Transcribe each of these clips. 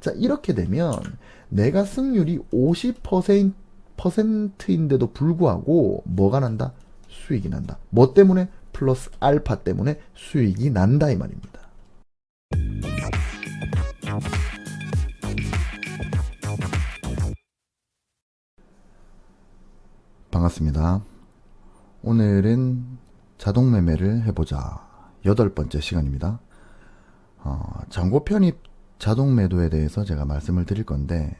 자, 이렇게 되면 내가 승률이 50%인데도 불구하고 뭐가 난다? 수익이 난다. 뭐 때문에? 플러스 알파 때문에 수익이 난다 이 말입니다. 반갑습니다. 오늘은 자동 매매를 해보자 8번째 시간입니다. 잔고 편입 자동 매도에 대해서 제가 말씀을 드릴 건데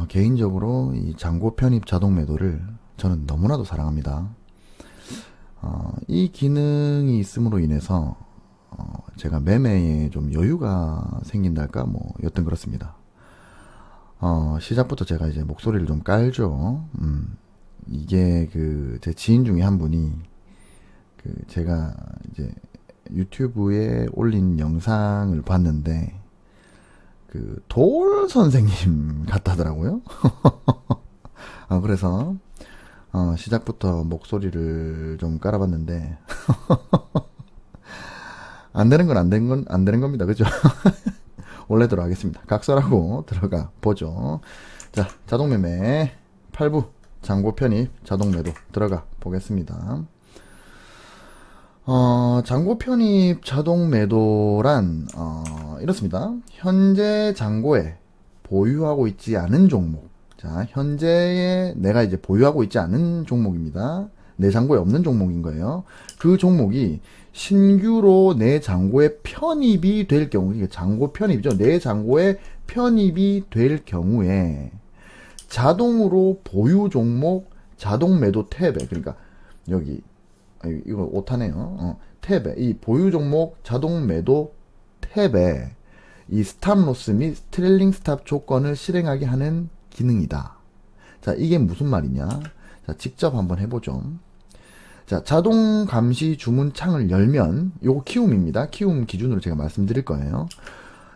개인적으로 이 잔고 편입 자동 매도를 저는 너무나도 사랑합니다. 이 기능이 있음으로 인해서 제가 매매에 좀 여유가 생긴달까 뭐 여튼 그렇습니다. 시작부터 제가 이제 목소리를 좀 깔죠. 이게 제 지인 중에 한 분이 제가 이제 유튜브에 올린 영상을 봤는데 돌 선생님 같다더라고요. 그래서 시작부터 목소리를 좀 깔아봤는데 안 되는 건 안 되는 겁니다. 그죠? 원래대로 하겠습니다. 각설하고 들어가 보죠. 자, 자동매매 8부 잔고 편입 자동매도 들어가 보겠습니다. 잔고 편입 자동매도란 이렇습니다. 현재 잔고에 보유하고 있지 않은 종목. 자, 현재에 내가 이제 보유하고 있지 않은 종목입니다. 내 잔고에 없는 종목인 거예요. 그 종목이 신규로 내 잔고에 편입이 될 경우, 이게 잔고 편입이죠. 내 잔고에 편입이 될 경우에 자동으로 보유 종목 자동 매도 탭에, 그러니까 여기 이거 오타네요. 탭에 이 보유 종목 자동 매도 탭에 이 스탑 로스 및 트레일링 스탑 조건을 실행하게 하는 기능이다. 자, 이게 무슨 말이냐? 자, 직접 한번 해보죠. 자, 자동 감시 주문 창을 열면 요거 키움입니다. 키움 기준으로 제가 말씀드릴 거예요.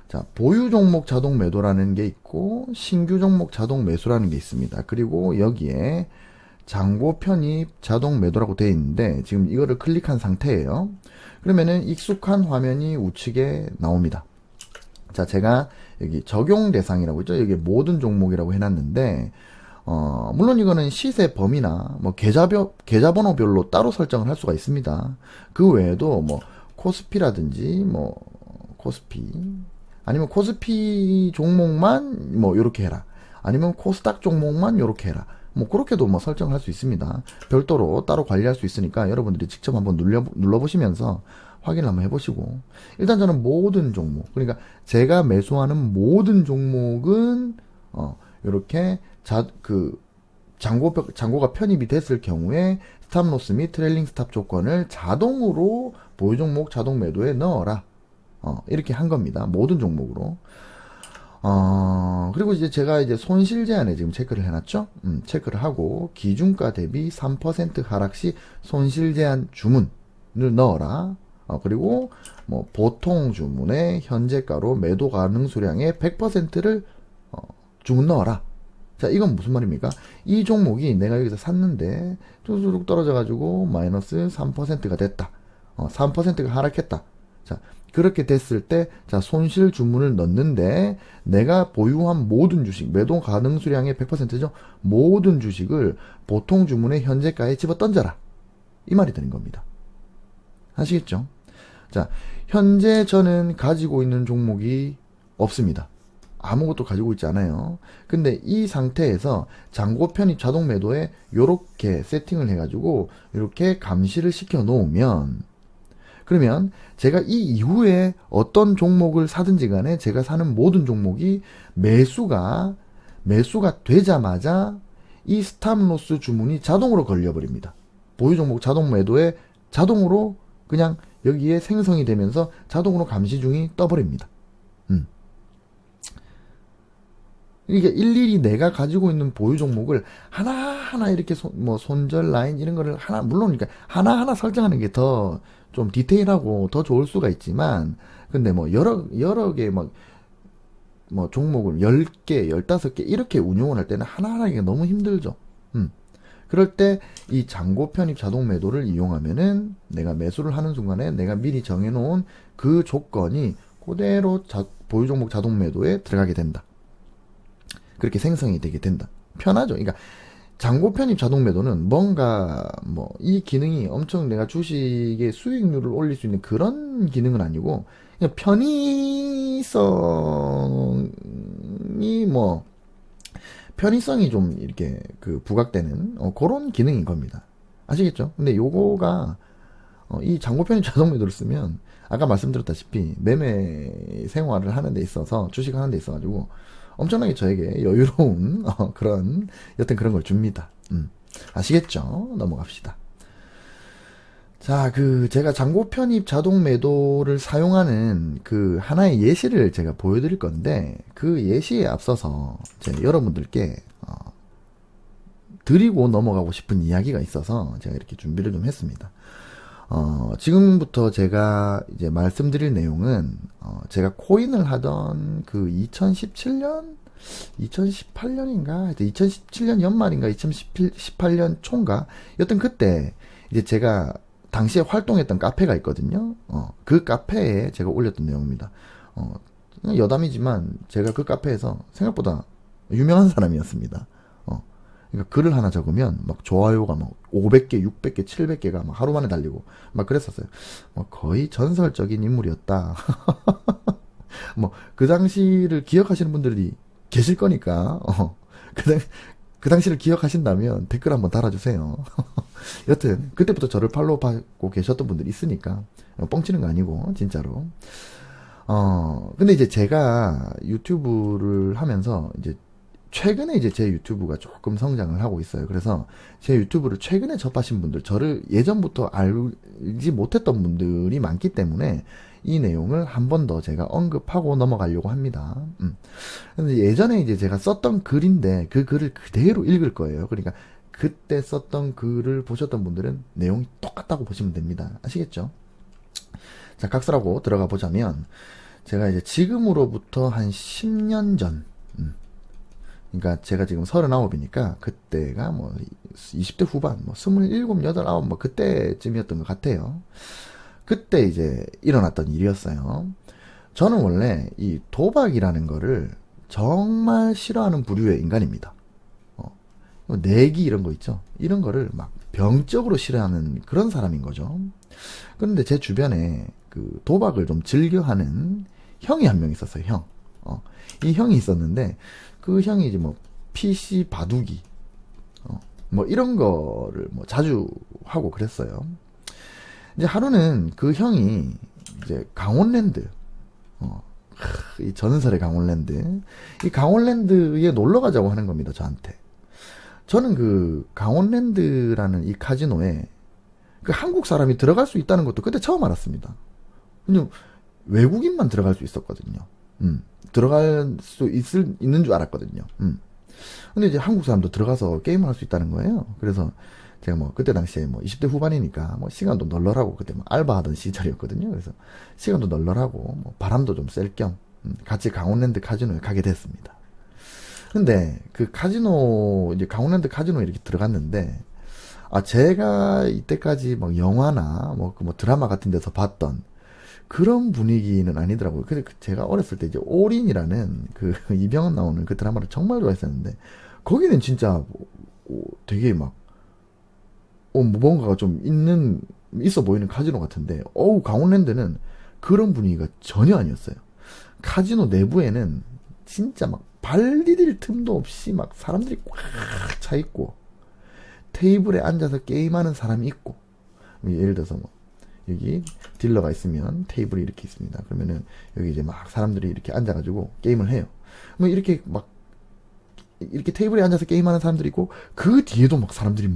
자, 보유 종목 자동 매도라는 게 있고 신규 종목 자동 매수라는 게 있습니다. 그리고 여기에 잔고 편입 자동 매도라고 되어 있는데 지금 이거를 클릭한 상태예요. 그러면은 익숙한 화면이 우측에 나옵니다. 자, 제가 여기 적용 대상이라고 있죠. 여기 모든 종목이라고 해놨는데 물론 이거는 시세 범위나 뭐 계좌번호별로 따로 설정을 할 수가 있습니다. 그 외에도 뭐 코스피라든지 뭐 코스피 아니면 코스피 종목만 뭐 요렇게 해라. 아니면 코스닥 종목만 요렇게 해라. 뭐 그렇게도 뭐 설정을 할 수 있습니다. 별도로 따로 관리할 수 있으니까 여러분들이 직접 한번 눌러보시면서 확인을 한번 해보시고, 일단 저는 모든 종목, 그러니까 제가 매수하는 모든 종목은 이렇게 잔고가 편입이 됐을 경우에 스탑로스 및 트레일링 스탑 조건을 자동으로 보유 종목 자동 매도에 넣어라. 이렇게 한 겁니다. 모든 종목으로. 그리고 이제 제가 이제 손실 제한에 지금 체크를 해놨죠. 체크를 하고 기준가 대비 3% 하락 시 손실 제한 주문을 넣어라. 그리고 뭐 보통 주문에 현재가로 매도 가능 수량의 100%를 주문 넣어라. 자, 이건 무슨 말입니까? 이 종목이 내가 여기서 샀는데 뚜루룩 떨어져 가지고 마이너스 3%가 됐다. 3%가 하락했다. 자, 그렇게 됐을 때, 자, 손실 주문을 넣는데, 내가 보유한 모든 주식, 매도 가능 수량의 100%죠? 모든 주식을 보통 주문의 현재가에 집어 던져라. 이 말이 되는 겁니다. 아시겠죠? 자, 현재 저는 가지고 있는 종목이 없습니다. 아무것도 가지고 있지 않아요. 근데 이 상태에서 잔고 편입 자동 매도에 요렇게 세팅을 해가지고, 요렇게 감시를 시켜 놓으면, 그러면 제가 이 이후에 어떤 종목을 사든지 간에 제가 사는 모든 종목이 매수가 되자마자 이 스탑로스 주문이 자동으로 걸려버립니다. 보유 종목 자동 매도에 자동으로 그냥 여기에 생성이 되면서 자동으로 감시중이 떠버립니다. 이게 일일이 내가 가지고 있는 보유 종목을 하나하나 이렇게 손절 라인 이런 거를 물론 그러니까 하나하나 설정하는 게 더 좀 디테일하고 더 좋을 수가 있지만, 근데 뭐 여러 개 뭐 종목을 10개, 15개 이렇게 운용을 할 때는 하나하나 이게 너무 힘들죠. 그럴 때 이 잔고 편입 자동 매도를 이용하면은 내가 매수를 하는 순간에 내가 미리 정해놓은 그 조건이 그대로 보유 종목 자동 매도에 들어가게 된다. 그렇게 생성이 되게 된다. 편하죠. 그러니까 잔고 편입 자동 매도는 뭔가 뭐 이 기능이 엄청 내가 주식의 수익률을 올릴 수 있는 그런 기능은 아니고 그냥 편의성이 좀 이렇게 그 부각되는 그런 기능인 겁니다. 아시겠죠? 근데 요거가 이 잔고 편입 자동 매도를 쓰면 아까 말씀드렸다시피 매매 생활을 하는 데 있어서 주식 하는 데 있어가지고 엄청나게 저에게 여유로운 여튼 그런 걸 줍니다. 아시겠죠? 넘어갑시다. 자, 제가 잔고 편입 자동 매도를 사용하는 하나의 예시를 제가 보여드릴 건데, 그 예시에 앞서서 제가 여러분들께, 드리고 넘어가고 싶은 이야기가 있어서 제가 이렇게 준비를 좀 했습니다. 지금부터 제가 이제 말씀드릴 내용은, 제가 코인을 하던 2018년인가? 2017년 연말인가? 2018년 초인가? 여튼 그때, 이제 제가 당시에 활동했던 카페가 있거든요. 그 카페에 제가 올렸던 내용입니다. 그냥 여담이지만 제가 그 카페에서 생각보다 유명한 사람이었습니다. 그러니까 글을 하나 적으면 막 좋아요가 막 500개, 600개, 700개가 막 하루 만에 달리고 막 그랬었어요. 거의 전설적인 인물이었다. 그 당시를 기억하시는 분들이 계실 거니까, 그 당시를 기억하신다면 댓글 한번 달아주세요. 여튼 그때부터 저를 팔로우 받고 계셨던 분들이 있으니까 뻥치는 거 아니고 진짜로. 근데 이제 제가 유튜브를 하면서 이제 최근에 이제 제 유튜브가 조금 성장을 하고 있어요. 그래서 제 유튜브를 최근에 접하신 분들, 저를 예전부터 알지 못했던 분들이 많기 때문에 이 내용을 한 번 더 제가 언급하고 넘어가려고 합니다. 근데 예전에 이제 제가 썼던 글인데 그 글을 그대로 읽을 거예요. 그러니까 그때 썼던 글을 보셨던 분들은 내용이 똑같다고 보시면 됩니다. 아시겠죠? 자, 각설하고 들어가 보자면 제가 이제 지금으로부터 한 10년 전, 그러니까 제가 지금 39이니까 그때가 20대 후반, 27, 8, 9 그때쯤이었던 것 같아요. 그때 이제 일어났던 일이었어요. 저는 원래 이 도박이라는 거를 정말 싫어하는 부류의 인간입니다. 내기 이런 거 있죠. 이런 거를 막 병적으로 싫어하는 그런 사람인 거죠. 그런데 제 주변에 도박을 좀 즐겨하는 형이 한 명 있었어요. 형. 이 형이 있었는데 그 형이 이제 PC 바두기 이런 거를 자주 하고 그랬어요. 이제 하루는 그 형이 이제 강원랜드, 이 전설의 강원랜드, 이 강원랜드에 놀러 가자고 하는 겁니다, 저한테. 저는 강원랜드라는 이 카지노에 한국 사람이 들어갈 수 있다는 것도 그때 처음 알았습니다. 그냥 외국인만 들어갈 수 있었거든요. 들어갈 수 있는 줄 알았거든요. 근데 이제 한국 사람도 들어가서 게임을 할 수 있다는 거예요. 그래서 제가 그때 당시에 20대 후반이니까 시간도 널널하고 그때 알바하던 시절이었거든요. 그래서 시간도 널널하고 바람도 좀 쐴 겸 같이 강원랜드 카지노에 가게 됐습니다. 근데 그 카지노, 이제 강원랜드 카지노에 이렇게 들어갔는데, 제가 이때까지 영화나 드라마 같은 데서 봤던 그런 분위기는 아니더라고요. 근데 제가 어렸을 때 이제 올인이라는 이병헌 나오는 그 드라마를 정말 좋아했었는데, 거기는 진짜 되게 뭔가가 좀 있어 보이는 카지노 같은데, 강원랜드는 그런 분위기가 전혀 아니었어요. 카지노 내부에는 진짜 발 디딜 틈도 없이 사람들이 꽉 차 있고, 테이블에 앉아서 게임하는 사람이 있고, 예를 들어서 여기 딜러가 있으면 테이블이 이렇게 있습니다. 그러면은 여기 이제 사람들이 이렇게 앉아가지고 게임을 해요. 이렇게 이렇게 테이블에 앉아서 게임하는 사람들이 있고, 그 뒤에도 사람들이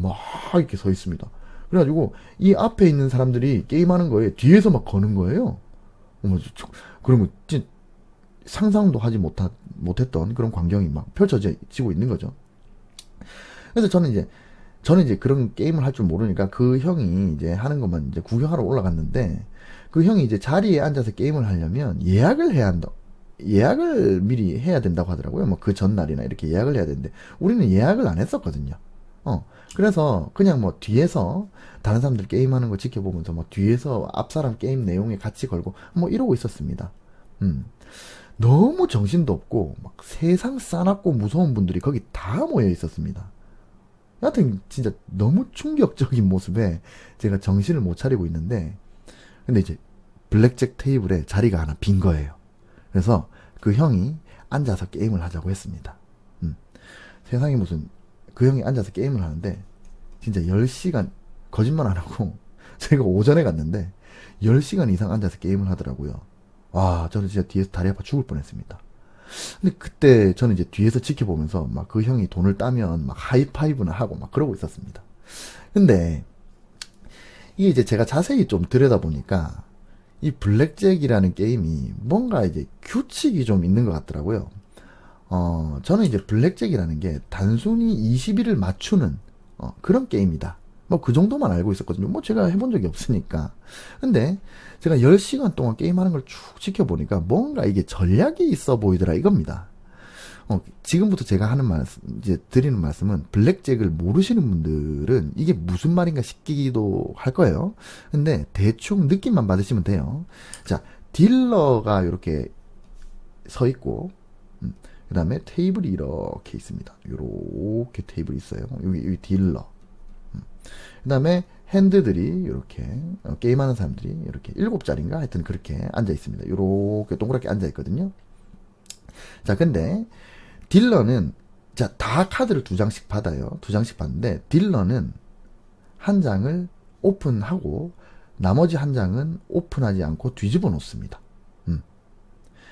이렇게 서 있습니다. 그래가지고 이 앞에 있는 사람들이 게임하는 거에 뒤에서 거는 거예요. 그런 거 진짜 상상도 하지 못했던 그런 광경이 펼쳐지고 있는 거죠. 그래서 저는 이제 그런 게임을 할 줄 모르니까 그 형이 이제 하는 것만 이제 구경하러 올라갔는데, 그 형이 이제 자리에 앉아서 게임을 하려면 예약을 미리 해야 된다고 하더라고요. 그 전날이나 이렇게 예약을 해야 되는데, 우리는 예약을 안 했었거든요. 그래서 그냥 뒤에서 다른 사람들 게임하는 거 지켜보면서 뒤에서 앞사람 게임 내용에 같이 걸고 이러고 있었습니다. 너무 정신도 없고 막 세상 싸납고 무서운 분들이 거기 다 모여 있었습니다. 여하튼 진짜 너무 충격적인 모습에 제가 정신을 못 차리고 있는데, 근데 이제 블랙잭 테이블에 자리가 하나 빈 거예요. 그래서 그 형이 앉아서 게임을 하자고 했습니다. 세상에 무슨, 그 형이 앉아서 게임을 하는데 진짜 10시간, 거짓말 안 하고 제가 오전에 갔는데 10시간 이상 앉아서 게임을 하더라고요. 와, 저는 진짜 뒤에서 다리 아파 죽을 뻔했습니다. 근데 그때 저는 이제 뒤에서 지켜보면서 막 그 형이 돈을 따면 막 하이파이브나 하고 막 그러고 있었습니다. 근데 이게 이제 제가 자세히 좀 들여다보니까 이 블랙잭이라는 게임이 뭔가 이제 규칙이 좀 있는 것 같더라고요. 저는 이제 블랙잭이라는 게 단순히 20일을 맞추는 그런 게임이다. 뭐 그 정도만 알고 있었거든요. 뭐 제가 해본 적이 없으니까. 근데 제가 10시간 동안 게임하는 걸 쭉 지켜보니까 뭔가 이게 전략이 있어 보이더라 이겁니다. 지금부터 제가 하는 말씀, 이제 드리는 말씀은 블랙잭을 모르시는 분들은 이게 무슨 말인가 싶기도 할 거예요. 근데 대충 느낌만 받으시면 돼요. 자, 딜러가 이렇게 서 있고, 그 다음에 테이블이 이렇게 있습니다. 이렇게 테이블이 있어요. 여기 딜러. 그 다음에 핸드들이 이렇게, 게임하는 사람들이 이렇게 7자리인가? 하여튼 그렇게 앉아 있습니다. 이렇게 동그랗게 앉아 있거든요. 자, 근데 딜러는, 자, 다 카드를 2장씩 받아요. 2장씩 받는데, 딜러는 한 장을 오픈하고, 나머지 한 장은 오픈하지 않고 뒤집어 놓습니다.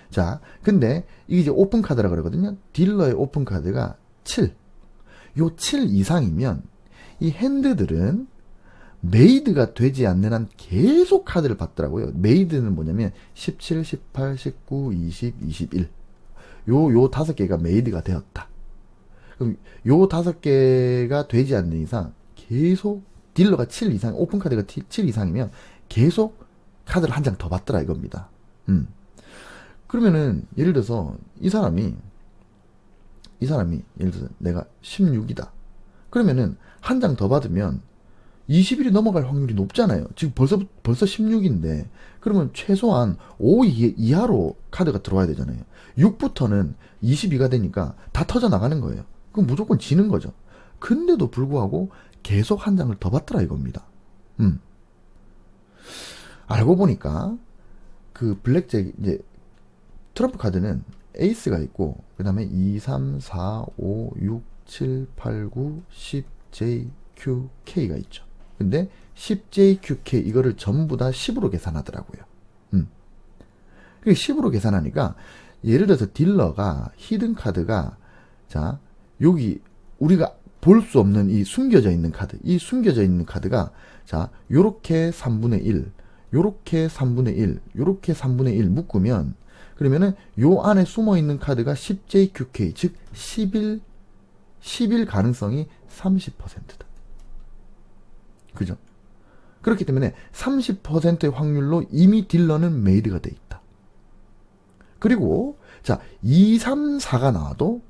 자, 근데 이게 이제 오픈 카드라 그러거든요. 딜러의 오픈 카드가 7. 요 7 이상이면 이 핸드들은 메이드가 되지 않는 한 계속 카드를 받더라고요. 메이드는 뭐냐면 17, 18, 19, 20, 21. 요 5개가 메이드가 되었다. 그럼 요 5개가 되지 않는 이상 계속 딜러가 7 이상, 오픈 카드가 7 이상이면 계속 카드를 한 장 더 받더라 이겁니다. 그러면은 예를 들어서 이 사람이 예를 들어서 내가 16이다. 그러면은 한 장 더 받으면 20일이 넘어갈 확률이 높잖아요. 지금 벌써 16인데 그러면 최소한 5 이하로 카드가 들어와야 되잖아요. 6부터는 22가 되니까 다 터져 나가는 거예요. 그럼 무조건 지는 거죠. 근데도 불구하고 계속 한 장을 더 받더라 이겁니다. 알고 보니까 그 블랙잭 이제 트럼프 카드는 에이스가 있고 그 다음에 2, 3, 4, 5, 6, 7, 8, 9, 10, J, Q, K가 있죠. 근데 10J, Q, K 이거를 전부 다 10으로 계산하더라고요. 10으로 계산하니까 예를 들어서 딜러가 히든 카드가 자 여기 우리가 볼 수 없는 이 숨겨져 있는 카드, 이 숨겨져 있는 카드가 자 요렇게 3분의 1, 요렇게 3분의 1, 요렇게 3분의 1 묶으면 그러면은 요 안에 숨어 있는 카드가 10JQK 즉 10일 가능성이 30%다. 그죠? 그렇기 때문에 30%의 확률로 이미 딜러는 메이드가 돼 있다. 그리고 자 2, 3, 4가 나와도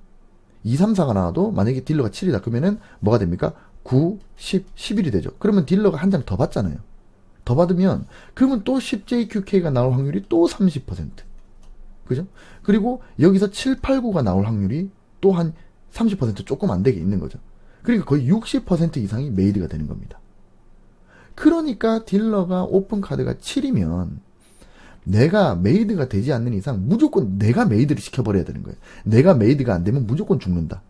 만약에 딜러가 7이다 그러면은 뭐가 됩니까? 9, 10, 11이 되죠. 그러면 딜러가 한 장 더 받잖아요. 더 받으면 그러면 또 10JQK가 나올 확률이 또 30%. 그죠? 그리고 여기서 7, 8, 9가 나올 확률이 또 한 30% 조금 안 되게 있는 거죠. 그러니까 거의 60% 이상이 메이드가 되는 겁니다. 그러니까 딜러가 오픈 카드가 7이면 내가 메이드가 되지 않는 이상 무조건 내가 메이드를 시켜버려야 되는 거예요. 내가 메이드가 안 되면 무조건 죽는다.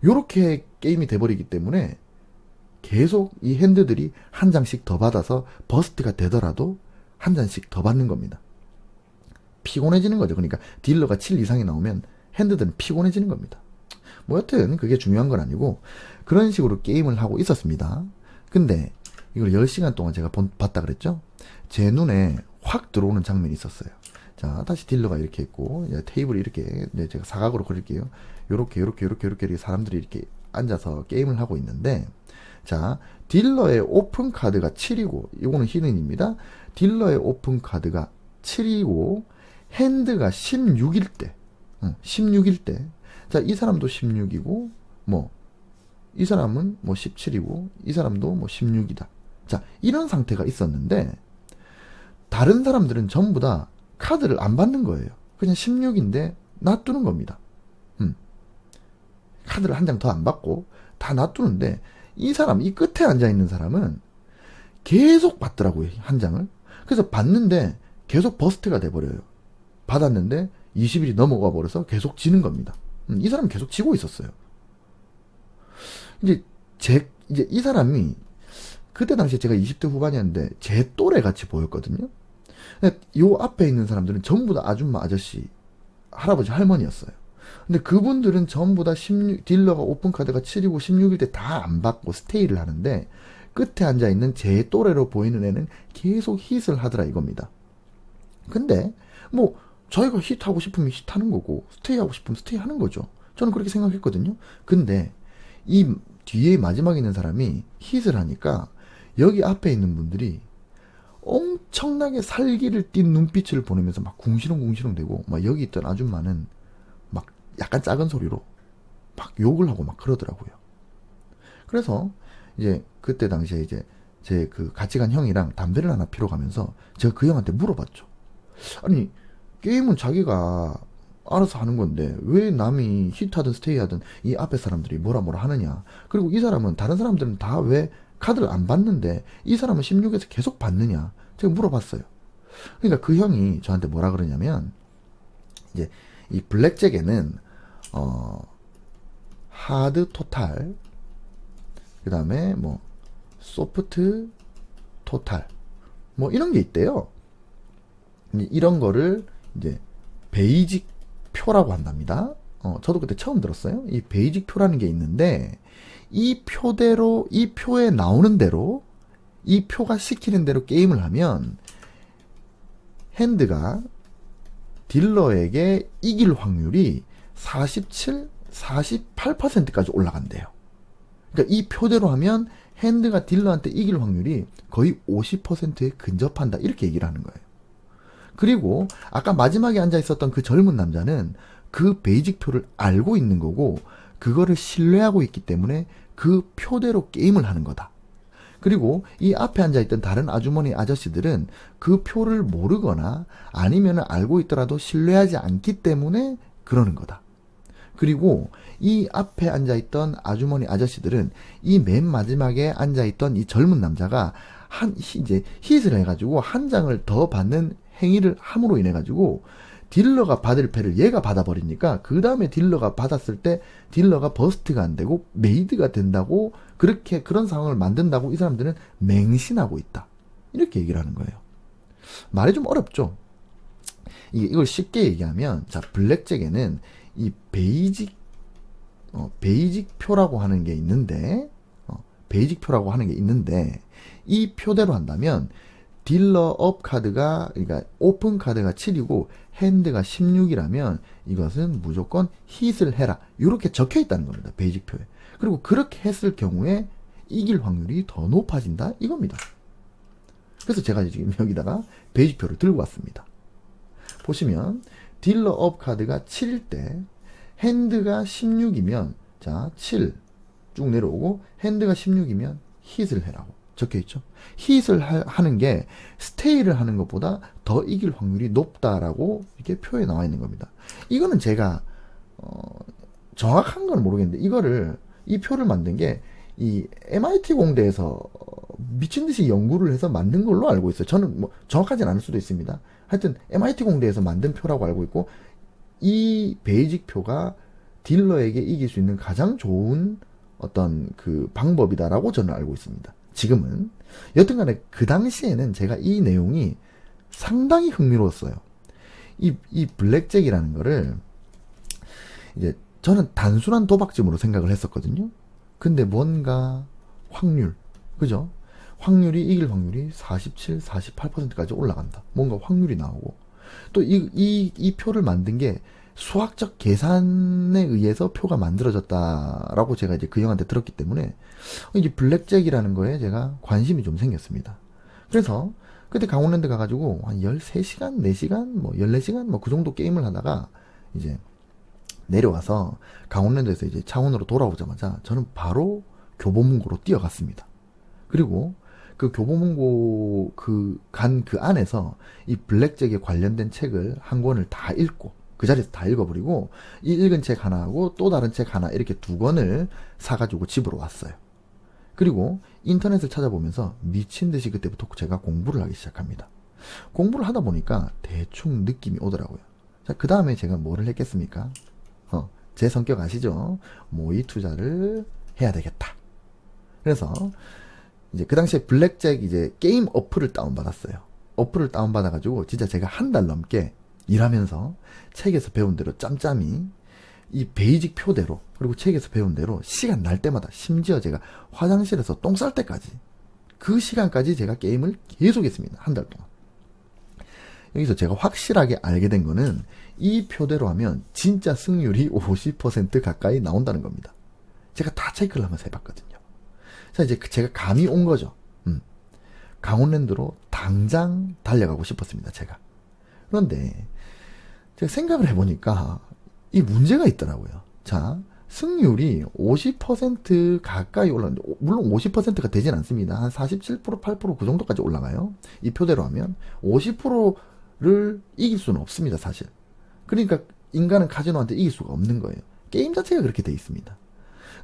요렇게 게임이 돼버리기 때문에 계속 이 핸드들이 한 장씩 더 받아서 버스트가 되더라도 한 장씩 더 받는 겁니다. 피곤해지는 거죠. 그러니까 딜러가 7 이상이 나오면 핸드들은 피곤해지는 겁니다. 뭐 여튼 그게 중요한 건 아니고 그런 식으로 게임을 하고 있었습니다. 근데 이걸 10시간 동안 제가 봤다 그랬죠? 제 눈에 확 들어오는 장면이 있었어요. 자, 다시 딜러가 이렇게 있고 테이블이 이렇게 제가 사각으로 그릴게요. 요렇게 사람들이 이렇게 앉아서 게임을 하고 있는데 자, 딜러의 오픈 카드가 7이고 이거는 히든입니다. 딜러의 오픈 카드가 7이고 핸드가 16일 때 16일 때 자, 이 사람도 16이고 뭐 이 사람은 뭐 17이고 이 사람도 뭐 16이다. 자, 이런 상태가 있었는데 다른 사람들은 전부 다 카드를 안 받는 거예요. 그냥 16인데 놔두는 겁니다. 카드를 한 장 더 안 받고 다 놔두는데 이 사람, 이 끝에 앉아있는 사람은 계속 받더라고요. 한 장을. 그래서 받는데 계속 버스트가 돼버려요. 받았는데 20일이 넘어가 버려서 계속 지는 겁니다. 이 사람은 계속 지고 있었어요. 이제 이 사람이 그때 당시에 제가 20대 후반이었는데 제 또래 같이 보였거든요. 요 앞에 있는 사람들은 전부 다 아줌마, 아저씨, 할아버지, 할머니였어요. 근데 그분들은 전부 다 딜러가 오픈카드가 7이고 16일 때 다 안 받고 스테이를 하는데 끝에 앉아있는 제 또래로 보이는 애는 계속 힛을 하더라 이겁니다. 근데 뭐 저희가 힛하고 싶으면 힛하는 거고 스테이하고 싶으면 스테이 하는 거죠. 저는 그렇게 생각했거든요. 근데 이 뒤에 마지막에 있는 사람이 힛을 하니까 여기 앞에 있는 분들이 엄청나게 살기를 띤 눈빛을 보내면서 막 궁시렁궁시렁 대고 막 여기 있던 아줌마는 막 약간 작은 소리로 막 욕을 하고 막 그러더라고요. 그래서 이제 그때 당시에 이제 제 그 같이 간 형이랑 담배를 하나 피러 가면서 제가 그 형한테 물어봤죠. 아니 게임은 자기가 알아서 하는 건데 왜 남이 히트하든 스테이하든 이 앞에 사람들이 뭐라 하느냐. 그리고 이 사람은 다른 사람들은 다 왜 카드를 안 받는데 이 사람은 16에서 계속 받느냐. 제가 물어봤어요. 그러니까 그 형이 저한테 뭐라 그러냐면 이제 이 블랙잭에는 하드 토탈, 그 다음에 뭐 소프트 토탈 뭐 이런 게 있대요. 이런 거를 이제 베이직 표라고 한답니다. 저도 그때 처음 들었어요. 이 베이직 표라는 게 있는데 이 표대로, 이 표에 나오는 대로, 이 표가 시키는 대로 게임을 하면 핸드가 딜러에게 이길 확률이 47, 48%까지 올라간대요. 그러니까 이 표대로 하면 핸드가 딜러한테 이길 확률이 거의 50%에 근접한다. 이렇게 얘기를 하는 거예요. 그리고 아까 마지막에 앉아 있었던 그 젊은 남자는 그 베이직 표를 알고 있는 거고 그거를 신뢰하고 있기 때문에 그 표대로 게임을 하는 거다. 그리고 이 앞에 앉아있던 다른 아주머니 아저씨들은 그 표를 모르거나 아니면 알고 있더라도 신뢰하지 않기 때문에 그러는 거다. 그리고 이 앞에 앉아있던 아주머니 아저씨들은 이 맨 마지막에 앉아있던 이 젊은 남자가 이제 힛을 해가지고 한 장을 더 받는 행위를 함으로 인해가지고 딜러가 받을 패를 얘가 받아버리니까 그 다음에 딜러가 받았을 때 딜러가 버스트가 안 되고 메이드가 된다고 그렇게 그런 상황을 만든다고 이 사람들은 맹신하고 있다. 이렇게 얘기를 하는 거예요. 말이 좀 어렵죠. 이걸 쉽게 얘기하면 자 블랙잭에는 이 베이직 표라고 하는 게 있는데 베이직 표라고 하는 게 있는데 이 표대로 한다면 딜러 업 카드가 그러니까 오픈 카드가 7이고 핸드가 16이라면 이것은 무조건 힛을 해라. 이렇게 적혀 있다는 겁니다. 베이직 표에. 그리고 그렇게 했을 경우에 이길 확률이 더 높아진다 이겁니다. 그래서 제가 지금 여기다가 베이직 표를 들고 왔습니다. 보시면 딜러 업 카드가 7일 때 핸드가 16이면 자 7 쭉 내려오고 핸드가 16이면 힛을 해라고 적혀있죠. 힛을 하는 게 스테이를 하는 것보다 더 이길 확률이 높다라고 이렇게 표에 나와 있는 겁니다. 이거는 제가 정확한 건 모르겠는데 이거를 이 표를 만든 게 이 MIT 공대에서 미친 듯이 연구를 해서 만든 걸로 알고 있어요. 저는 뭐 정확하진 않을 수도 있습니다. 하여튼 MIT 공대에서 만든 표라고 알고 있고 이 베이직 표가 딜러에게 이길 수 있는 가장 좋은 어떤 그 방법이다라고 저는 알고 있습니다. 지금은 여튼간에 그 당시에는 제가 이 내용이 상당히 흥미로웠어요. 이 블랙잭이라는 거를 이제 저는 단순한 도박집으로 생각을 했었거든요. 근데 뭔가 확률, 그죠? 확률이 이길 확률이 47, 48%까지 올라간다. 뭔가 확률이 나오고 또 이 표를 만든 게 수학적 계산에 의해서 표가 만들어졌다라고 제가 이제 그 형한테 들었기 때문에 이제 블랙잭이라는 거에 제가 관심이 좀 생겼습니다. 그래서 그때 강원랜드 가가지고 한 13시간, 4시간, 뭐 14시간 뭐 그 정도 게임을 하다가 이제 내려와서 강원랜드에서 이제 창원으로 돌아오자마자 저는 바로 교보문고로 뛰어갔습니다. 그리고 그 교보문고 그 안에서 이 블랙잭에 관련된 책을 한 권을 다 읽고, 그 자리에서 다 읽어버리고, 이 읽은 책 하나하고 또 다른 책 하나 이렇게 두 권을 사가지고 집으로 왔어요. 그리고 인터넷을 찾아보면서 미친 듯이 그때부터 제가 공부를 하기 시작합니다. 공부를 하다 보니까 대충 느낌이 오더라고요. 자, 그 다음에 제가 뭐를 했겠습니까? 제 성격 아시죠? 모의 투자를 해야 되겠다. 그래서 이제 그 당시에 블랙잭 이제 게임 어플을 다운받았어요. 어플을 다운받아가지고 진짜 제가 한 달 넘게 일하면서 책에서 배운 대로 짬짬이 이 베이직 표대로, 그리고 책에서 배운 대로 시간 날 때마다, 심지어 제가 화장실에서 똥 쌀 때까지, 그 시간까지 제가 게임을 계속 했습니다. 한 달 동안. 여기서 제가 확실하게 알게 된 거는 이 표대로 하면 진짜 승률이 50% 가까이 나온다는 겁니다. 제가 다 체크를 하면서 해봤거든요. 자, 이제 제가 감이 온 거죠. 강원랜드로 당장 달려가고 싶었습니다, 제가. 그런데 제가 생각을 해보니까 이 문제가 있더라고요. 자, 승률이 50% 가까이 올라가는데, 물론 50%가 되진 않습니다. 한 47%, 8%, 그 정도까지 올라가요. 이 표대로 하면 50%를 이길 수는 없습니다, 사실. 그러니까 인간은 카지노한테 이길 수가 없는 거예요. 게임 자체가 그렇게 돼 있습니다.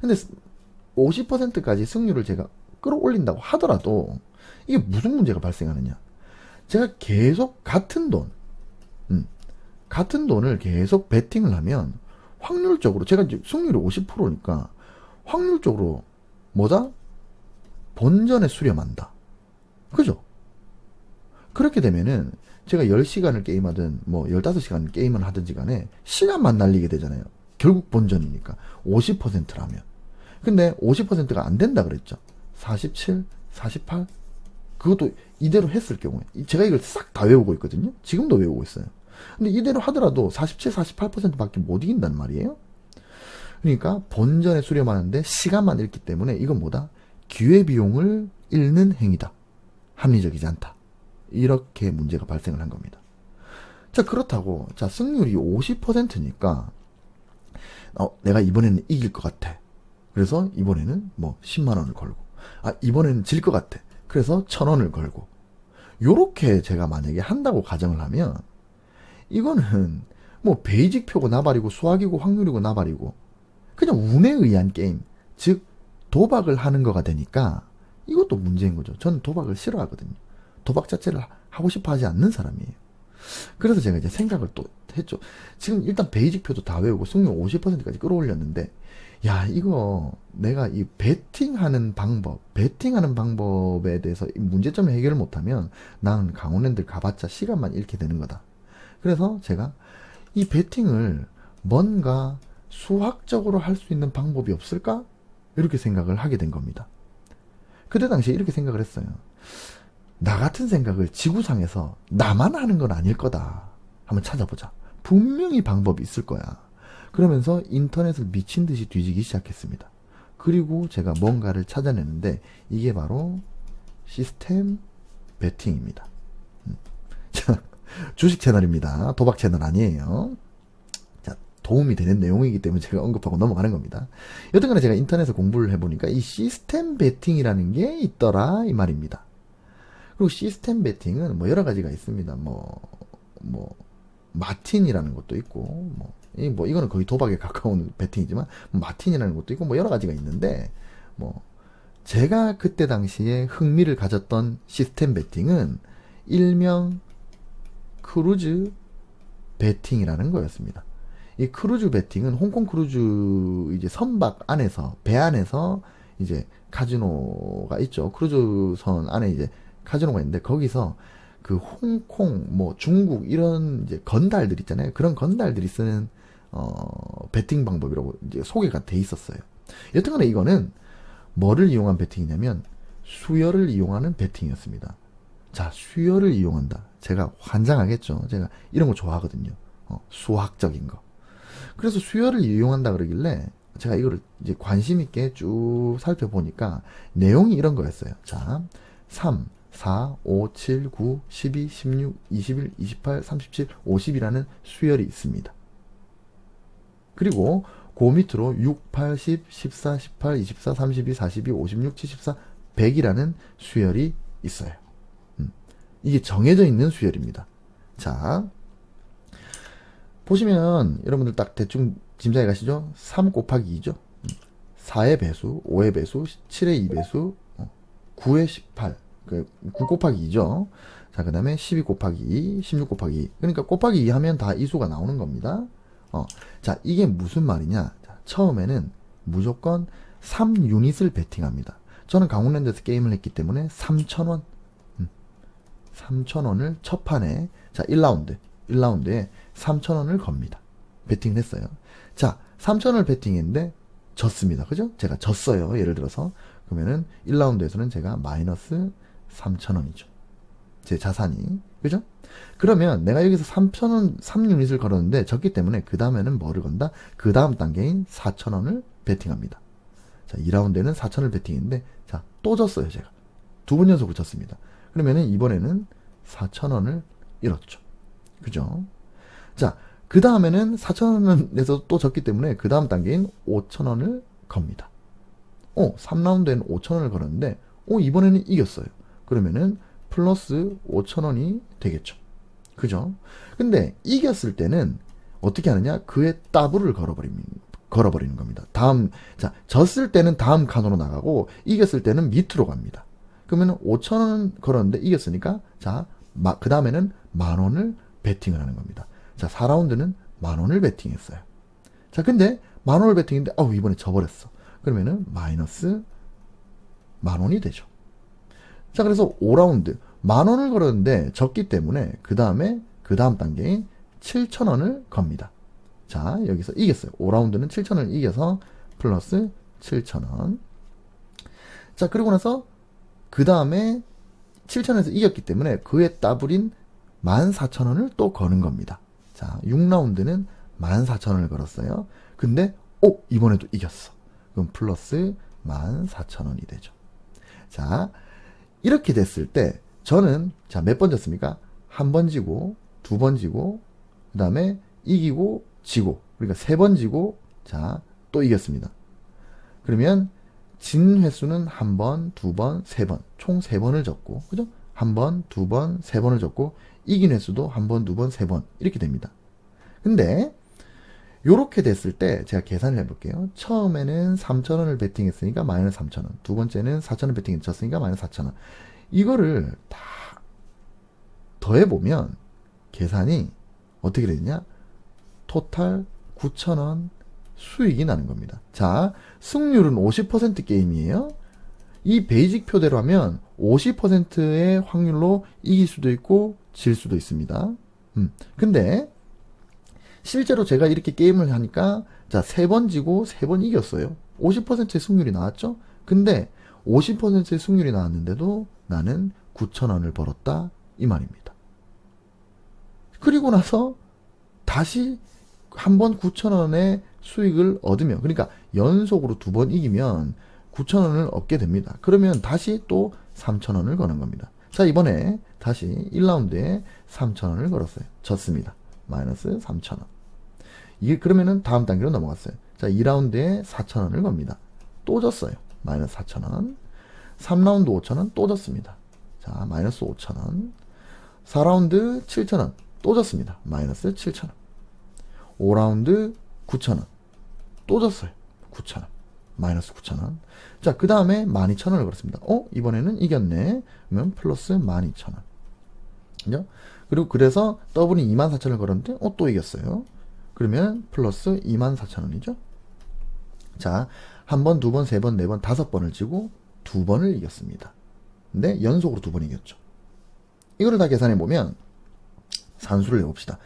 근데 50%까지 승률을 제가 끌어올린다고 하더라도 이게 무슨 문제가 발생하느냐. 제가 계속 같은 돈을 계속 베팅을 하면 확률적으로, 제가 이제 승률이 50%니까 확률적으로 뭐다? 본전에 수렴한다. 그죠? 그렇게 되면은 제가 10시간을 게임하든 뭐 15시간 게임을 하든지 간에 시간만 날리게 되잖아요. 결국 본전이니까 50%라면. 근데 50%가 안 된다 그랬죠. 47, 48, 그것도 이대로 했을 경우에, 제가 이걸 싹 다 외우고 있거든요. 지금도 외우고 있어요. 근데 이대로 하더라도 47, 48%밖에 못 이긴단 말이에요. 그러니까 본전에 수렴하는데 시간만 잃기 때문에 이건 뭐다? 기회비용을 잃는 행위다. 합리적이지 않다. 이렇게 문제가 발생을 한 겁니다. 자, 그렇다고, 자, 승률이 50%니까 내가 이번에는 이길 것 같아. 그래서 이번에는 뭐 10만원을 걸고, 이번에는 질 것 같아. 그래서 1000원을 걸고, 요렇게 제가 만약에 한다고 가정을 하면, 이거는 뭐 베이직 표고 나발이고 수학이고 확률이고 나발이고 그냥 운에 의한 게임, 즉 도박을 하는 거가 되니까 이것도 문제인 거죠. 저는 도박을 싫어하거든요. 도박 자체를 하고 싶어 하지 않는 사람이에요. 그래서 제가 이제 생각을 또 했죠. 지금 일단 베이직 표도 다 외우고 승률 50%까지 끌어올렸는데, 야, 이거 내가 이 베팅하는 방법에 대해서 문제점을 해결을 못하면 나는 강원랜드 가봤자 시간만 잃게 되는 거다. 그래서 제가 이 베팅을 뭔가 수학적으로 할 수 있는 방법이 없을까? 이렇게 생각을 하게 된 겁니다. 그때 당시에 이렇게 생각을 했어요. 나 같은 생각을 지구상에서 나만 하는 건 아닐 거다. 한번 찾아보자. 분명히 방법이 있을 거야. 그러면서 인터넷을 미친 듯이 뒤지기 시작했습니다. 그리고 제가 뭔가를 찾아내는데 이게 바로 시스템 베팅입니다. 주식 채널입니다. 도박 채널 아니에요. 자, 도움이 되는 내용이기 때문에 제가 언급하고 넘어가는 겁니다. 여튼간에 제가 인터넷에서 공부를 해보니까 이 시스템 베팅이라는 게 있더라 이 말입니다. 그리고 시스템 베팅은 뭐 여러 가지가 있습니다. 마틴이라는 것도 있고, 이거는 거의 도박에 가까운 베팅이지만, 마틴이라는 것도 있고, 뭐 여러 가지가 있는데, 제가 그때 당시에 흥미를 가졌던 시스템 베팅은 일명 크루즈 베팅이라는 거였습니다. 이 크루즈 베팅은 홍콩 크루즈 이제 선박 안에서, 배 안에서 이제 카지노가 있죠. 크루즈선 안에 이제 카지노가 있는데 거기서 그 홍콩, 중국 이런 이제 건달들 있잖아요. 그런 건달들이 쓰는 베팅 방법이라고 이제 소개가 돼 있었어요. 여튼간에 이거는 뭐를 이용한 베팅이냐면 수열을 이용하는 베팅이었습니다. 자, 수열을 이용한다. 제가 환장하겠죠. 제가 이런 거 좋아하거든요. 수학적인 거. 그래서 수열을 이용한다 그러길래 제가 이거를 이제 관심 있게 쭉 살펴보니까 내용이 이런 거였어요. 자, 3, 4, 5, 7, 9, 12, 16, 21, 28, 37, 50이라는 수열이 있습니다. 그리고 그 밑으로 6, 8, 10, 14, 18, 24, 32, 42, 56, 74, 100이라는 수열이 있어요. 이게 정해져 있는 수열입니다. 자, 보시면 여러분들 딱 대충 짐작해 가시죠? 3 곱하기 2죠. 4의 배수, 5의 배수, 7의 2배수, 9의 18. 9 곱하기 2죠. 자, 그 다음에 12 곱하기 2, 16 곱하기 2. 그러니까 곱하기 2 하면 다 이 수가 나오는 겁니다. 자, 이게 무슨 말이냐. 자, 처음에는 무조건 3유닛을 베팅합니다. 저는 강원랜드에서 게임을 했기 때문에 3,000원. 3,000원을 첫 판에, 자, 1라운드에 3,000원을 겁니다. 베팅을 했어요. 자, 3,000원을 베팅했는데 졌습니다. 그죠? 제가 졌어요. 예를 들어서. 그러면은 1라운드에서는 제가 마이너스 3,000원이죠. 제 자산이. 그죠? 그러면 내가 여기서 3,000원, 3유닛을 걸었는데 졌기 때문에 그 다음에는 뭐를 건다? 그 다음 단계인 4,000원을 베팅합니다. 자, 2라운드에는 4,000원을 베팅했는데, 자, 또 졌어요, 제가. 2번 연속으로 졌습니다. 그러면은 이번에는 4,000원을 잃었죠. 그죠? 자, 그 다음에는 4,000원에서 또 졌기 때문에 그 다음 단계인 5,000원을 겁니다. 3라운드에는 5,000원을 걸었는데, 이번에는 이겼어요. 그러면은 플러스 5,000원이 되겠죠. 그죠? 근데 이겼을 때는 어떻게 하느냐? 그의 더블을 걸어버리는 겁니다. 자, 졌을 때는 다음 칸으로 나가고, 이겼을 때는 밑으로 갑니다. 그러면 5,000원 걸었는데 이겼으니까, 자, 그 다음에는 10,000원을 베팅을 하는 겁니다. 자, 4라운드는 10,000원을 베팅했어요. 자, 근데 10,000원을 베팅했는데, 이번에 져버렸어. 그러면은 마이너스 10,000원이 되죠. 자, 그래서 5라운드 10,000원을 걸었는데 졌기 때문에 그 다음 단계인 7,000원을 겁니다. 자, 여기서 이겼어요. 5라운드는 7,000원을 이겨서 플러스 7,000원. 자, 그리고 나서 그 다음에 7,000원에서 이겼기 때문에 그의 더블인 14,000원을 또 거는 겁니다. 자, 6라운드는 14,000원을 걸었어요. 근데 이번에도 이겼어. 그럼 플러스 14,000원이 되죠. 자, 이렇게 됐을 때 저는, 자, 몇 번 졌습니까? 한 번 지고, 2번 지고, 그 다음에 이기고 지고, 그러니까 3번 지고, 자, 또 이겼습니다. 그러면 진 횟수는 1번, 2번, 3번, 총 3번을 졌고, 그죠? 1번, 2번, 3번을 졌고, 이긴 횟수도 1번, 2번, 3번 이렇게 됩니다. 근데 요렇게 됐을 때 제가 계산을 해볼게요. 처음에는 3,000원을 베팅했으니까 마이너스 3,000원, 두 번째는 4,000원 베팅했으니까 마이너스 4,000원. 이거를 다 더해보면 계산이 어떻게 되느냐? 토탈 9,000원 수익이 나는 겁니다. 자, 승률은 50% 게임이에요. 이 베이직 표대로 하면 50%의 확률로 이길 수도 있고 질 수도 있습니다. 근데 실제로 제가 이렇게 게임을 하니까, 자, 3번 지고 3번 이겼어요. 50%의 승률이 나왔죠? 근데 50%의 승률이 나왔는데도 나는 9,000원을 벌었다 이 말입니다. 그리고 나서 다시 한 번 9,000원의 수익을 얻으면, 그러니까 연속으로 2번 이기면 9,000원을 얻게 됩니다. 그러면 다시 또 3,000원을 거는 겁니다. 자, 이번에 다시 1라운드에 3,000원을 걸었어요. 졌습니다. 마이너스 3,000원. 이게 그러면은 다음 단계로 넘어갔어요. 자, 2라운드에 4,000원을 겁니다. 또 졌어요. 마이너스 4,000원. 3라운드 5,000원 또 졌습니다. 자, 마이너스 5,000원. 4라운드 7,000원 또 졌습니다. 마이너스 7,000원. 5라운드 9,000원 또 졌어요. 9,000원. 마이너스 9,000원. 자, 그 다음에 12,000원을 걸었습니다. 이번에는 이겼네. 그러면 플러스 12,000원. 그죠? 그리고 그래서 더블이 24,000원을 걸었는데, 또 이겼어요. 그러면 플러스 24,000원이죠. 자, 한 번, 2번, 3번, 4번, 5번을 지고 2번을 이겼습니다. 근데 연속으로 2번 이겼죠. 이거를 다 계산해보면 산수를 해봅시다.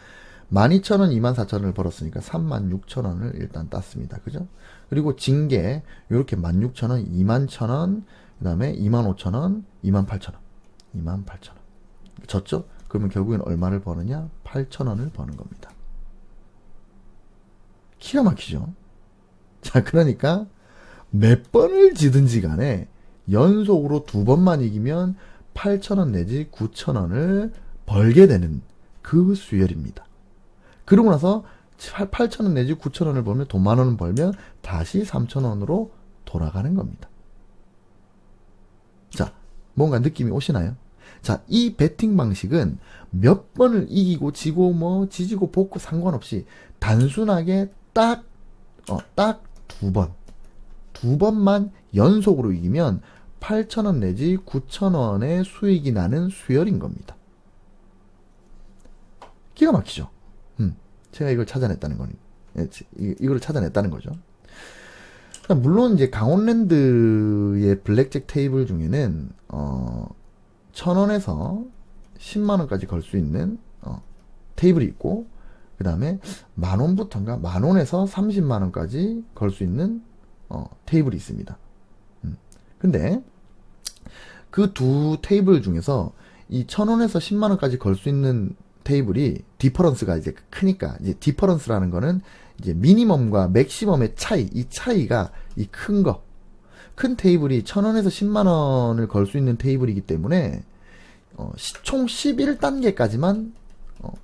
12,000원, 24,000원을 벌었으니까 36,000원을 일단 땄습니다. 그죠? 그리고 징계, 요렇게 16,000원, 21,000원, 그 다음에 25,000원, 28,000원. 28,000원. 졌죠? 그러면 결국엔 얼마를 버느냐? 8,000원을 버는 겁니다. 기가 막히죠? 자, 그러니까 몇 번을 지든지 간에 연속으로 2번만 이기면 8,000원 내지 9,000원을 벌게 되는 그 수열입니다. 그러고 나서 8,000원 내지 9,000원을 벌면, 돈 10,000원을 벌면 다시 3,000원으로 돌아가는 겁니다. 자, 뭔가 느낌이 오시나요? 자, 이 배팅 방식은 몇 번을 이기고 지고 뭐 지지고 볶고 상관없이 단순하게 딱 두 번만 연속으로 이기면 8,000원 내지 9,000원의 수익이 나는 수열인 겁니다. 기가 막히죠? 제가 이걸 찾아냈다는 거니. 이걸 찾아냈다는 거죠. 물론 이제 강원랜드의 블랙잭 테이블 중에는 1,000원에서 10만원까지 걸 수 있는 테이블이 있고, 그 다음에 만원부터인가 만원에서 30만원까지 걸 수 있는 테이블이 있습니다. 근데 그 두 테이블 중에서 이 1,000원에서 10만원까지 걸 수 있는 테이블이 디퍼런스가 이제 크니까, 이제 디퍼런스라는 거는 이제 미니멈과 맥시멈의 차이, 이 차이가 이 큰 테이블이 1,000원에서 10만원을 걸 수 있는 테이블이기 때문에 총 11단계까지만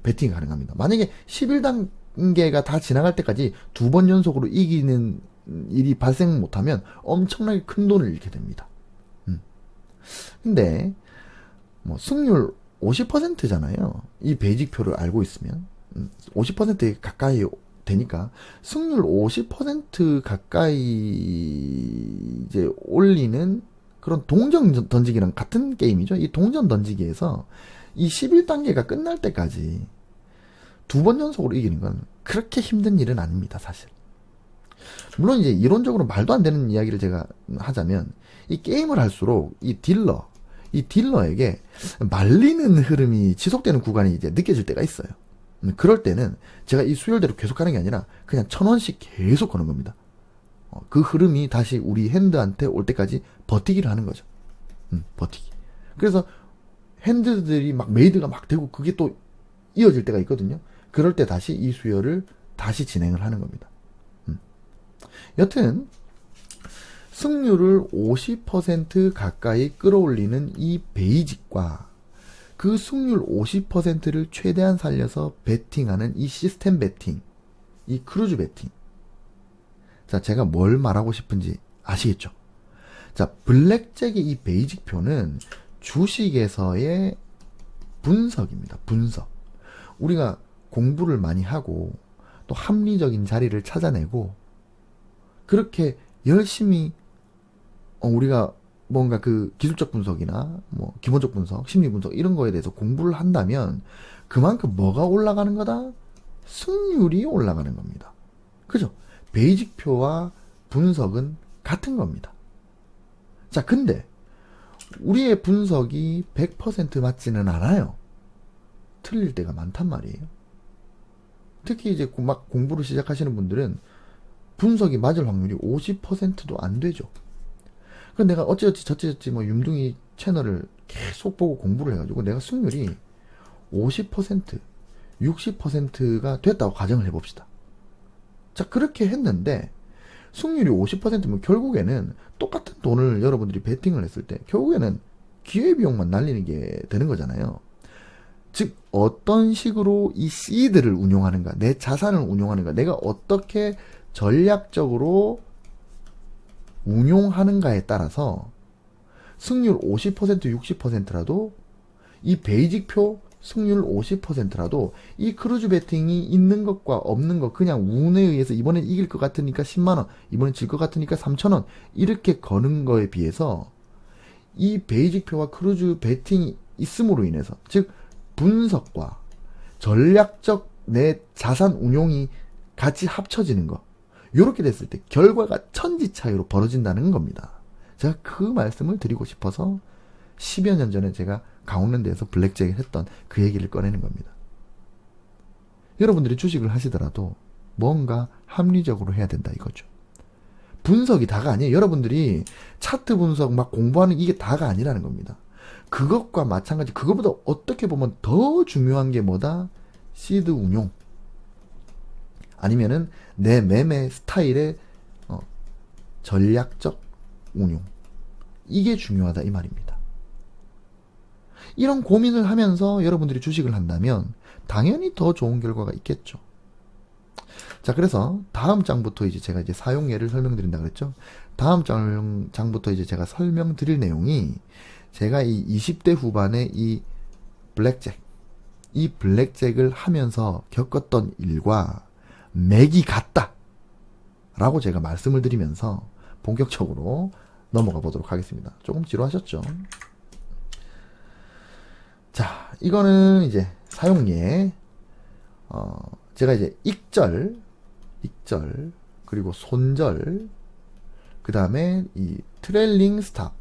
배팅이 가능합니다. 만약에 11단계가 다 지나갈 때까지 두 번 연속으로 이기는 일이 발생 못하면 엄청나게 큰 돈을 잃게 됩니다. 근데 뭐 승률 50%잖아요. 이 베이직표를 알고 있으면 50%에 가까이 되니까 승률 50% 가까이 이제 올리는 그런 동전 던지기랑 같은 게임이죠. 이 동전 던지기에서 이 11단계가 끝날 때까지 두 번 연속으로 이기는 건 그렇게 힘든 일은 아닙니다, 사실. 물론 이제 이론적으로 말도 안 되는 이야기를 제가 하자면, 이 게임을 할수록 이 딜러에게 말리는 흐름이 지속되는 구간이 이제 느껴질 때가 있어요. 그럴 때는 제가 이 수열대로 계속 가는 게 아니라 그냥 1,000원씩 계속 거는 겁니다. 그 흐름이 다시 우리 핸드한테 올 때까지 버티기를 하는 거죠. 버티기. 그래서 핸드들이 막 메이드가 막 되고 그게 또 이어질 때가 있거든요. 그럴 때 다시 이 수열을 다시 진행을 하는 겁니다. 여튼 승률을 50% 가까이 끌어올리는 이 베이직과 그 승률 50%를 최대한 살려서 베팅하는 이 시스템 베팅, 이 크루즈 베팅. 자, 제가 뭘 말하고 싶은지 아시겠죠? 자, 블랙잭의 이 베이직표는 주식에서의 분석입니다. 분석. 우리가 공부를 많이 하고 또 합리적인 자리를 찾아내고 그렇게 열심히 우리가 뭔가 그 기술적 분석이나 뭐 기본적 분석, 심리 분석 이런 거에 대해서 공부를 한다면 그만큼 뭐가 올라가는 거다? 승률이 올라가는 겁니다. 그죠? 베이직표와 분석은 같은 겁니다. 자, 근데 우리의 분석이 100% 맞지는 않아요. 틀릴 때가 많단 말이에요. 특히 이제 막 공부를 시작하시는 분들은 분석이 맞을 확률이 50%도 안 되죠. 그럼 내가 어찌어찌 저찌저찌 뭐 윰둥이 채널을 계속 보고 공부를 해가지고 내가 승률이 50%, 60%가 됐다고 가정을 해봅시다. 자, 그렇게 했는데 승률이 50%면 결국에는 똑같은 돈을 여러분들이 베팅을 했을 때 결국에는 기회비용만 날리는 게 되는 거잖아요. 즉 어떤 식으로 이 시드를 운용하는가, 내 자산을 운용하는가, 내가 어떻게 전략적으로 운용하는가에 따라서 승률 50%, 60%라도 이 베이직표 승률 50%라도 이 크루즈 베팅이 있는 것과 없는 것, 그냥 운에 의해서 이번엔 이길 것 같으니까 10만원, 이번엔 질 것 같으니까 3,000원 이렇게 거는 거에 비해서 이 베이직표와 크루즈 베팅이 있음으로 인해서, 즉 분석과 전략적 내 자산 운용이 같이 합쳐지는 거, 요렇게 됐을 때 결과가 천지 차이로 벌어진다는 겁니다. 제가 그 말씀을 드리고 싶어서 10여 년 전에 제가 강원랜드에서 블랙잭을 했던 그 얘기를 꺼내는 겁니다. 여러분들이 주식을 하시더라도 뭔가 합리적으로 해야 된다 이거죠. 분석이 다가 아니에요. 여러분들이 차트 분석 막 공부하는 이게 다가 아니라는 겁니다. 그것과 마찬가지, 그것보다 어떻게 보면 더 중요한 게 뭐다? 시드 운용. 아니면은 내 매매 스타일의 전략적 운용. 이게 중요하다 이 말입니다. 이런 고민을 하면서 여러분들이 주식을 한다면 당연히 더 좋은 결과가 있겠죠. 자, 그래서 다음 장부터 이제 제가 이제 사용 예를 설명드린다 그랬죠. 다음 장부터 이제 제가 설명드릴 내용이 제가 이 20대 후반의 이 블랙잭을 하면서 겪었던 일과 맥이 같다 라고 제가 말씀을 드리면서 본격적으로 넘어가 보도록 하겠습니다. 조금 지루하셨죠? 자, 이거는 이제 사용예, 제가 이제 익절, 그리고 손절, 그 다음에 이 트레일링 스탑,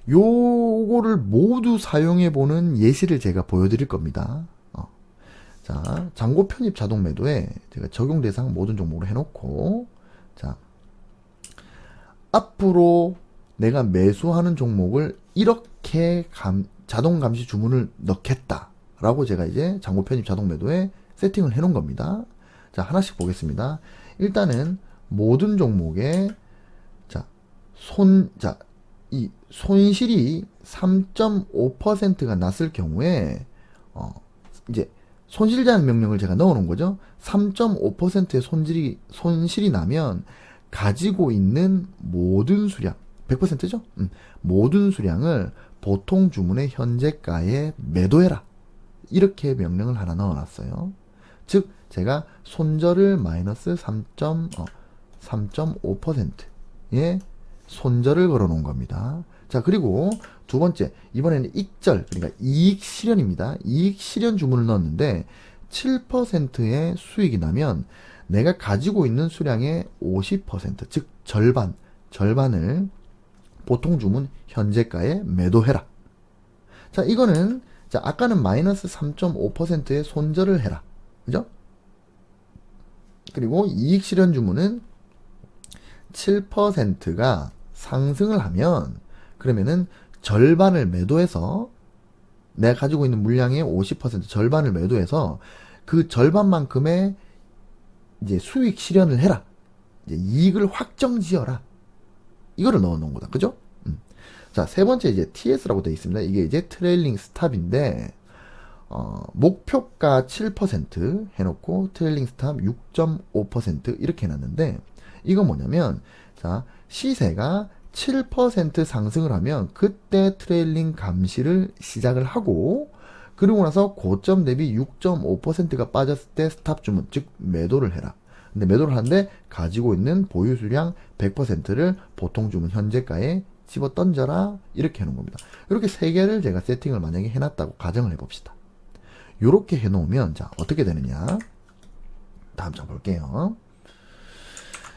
요거를 모두 사용해보는 예시를 제가 보여드릴 겁니다. 자, 잔고 편입 자동 매도에 제가 적용 대상 모든 종목으로 해놓고, 자, 앞으로 내가 매수하는 종목을 이렇게 자동 감시 주문을 넣겠다 라고 제가 이제 잔고 편입 자동 매도에 세팅을 해놓은 겁니다. 자, 하나씩 보겠습니다. 일단은 모든 종목에 이 손실이 3.5%가 났을 경우에 이제 손실 제한 명령을 제가 넣어 놓은 거죠. 3.5%의 손실이 나면 가지고 있는 모든 수량 100%죠? 모든 수량을 보통 주문의 현재가에 매도해라. 이렇게 명령을 하나 넣어 놨어요. 즉 제가 손절을 마이너스 3.5%의 손절을 걸어 놓은 겁니다. 자, 그리고 두 번째, 이번에는 익절, 그러니까 이익 실현입니다. 이익 실현 주문을 넣었는데 7%의 수익이 나면 내가 가지고 있는 수량의 50%, 즉 절반을 보통 주문 현재가에 매도해라. 자, 이거는 아까는 마이너스 3.5%의 손절을 해라. 그죠? 그리고 이익 실현 주문은 7%가 상승을 하면 그러면은 절반을 매도해서 내가 가지고 있는 물량의 50% 절반을 매도해서 그 절반만큼의 이제 수익 실현을 해라. 이제 이익을 확정 지어라. 이거를 넣어 놓은 거다. 그죠? 자, 세 번째 이제 TS라고 되어 있습니다. 이게 이제 트레일링 스탑인데 목표가 7% 해놓고 트레일링 스탑 6.5% 이렇게 해놨는데 이건 뭐냐면 자, 시세가 7% 상승을 하면 그때 트레일링 감시를 시작을 하고 그러고 나서 고점 대비 6.5%가 빠졌을 때 스탑 주문, 즉 매도를 해라. 근데 매도를 하는데 가지고 있는 보유 수량 100%를 보통 주문 현재가에 집어 던져라. 이렇게 해놓은 겁니다. 이렇게 세 개를 제가 세팅을 만약에 해놨다고 가정을 해봅시다. 이렇게 해놓으면 자, 어떻게 되느냐. 다음 장 볼게요.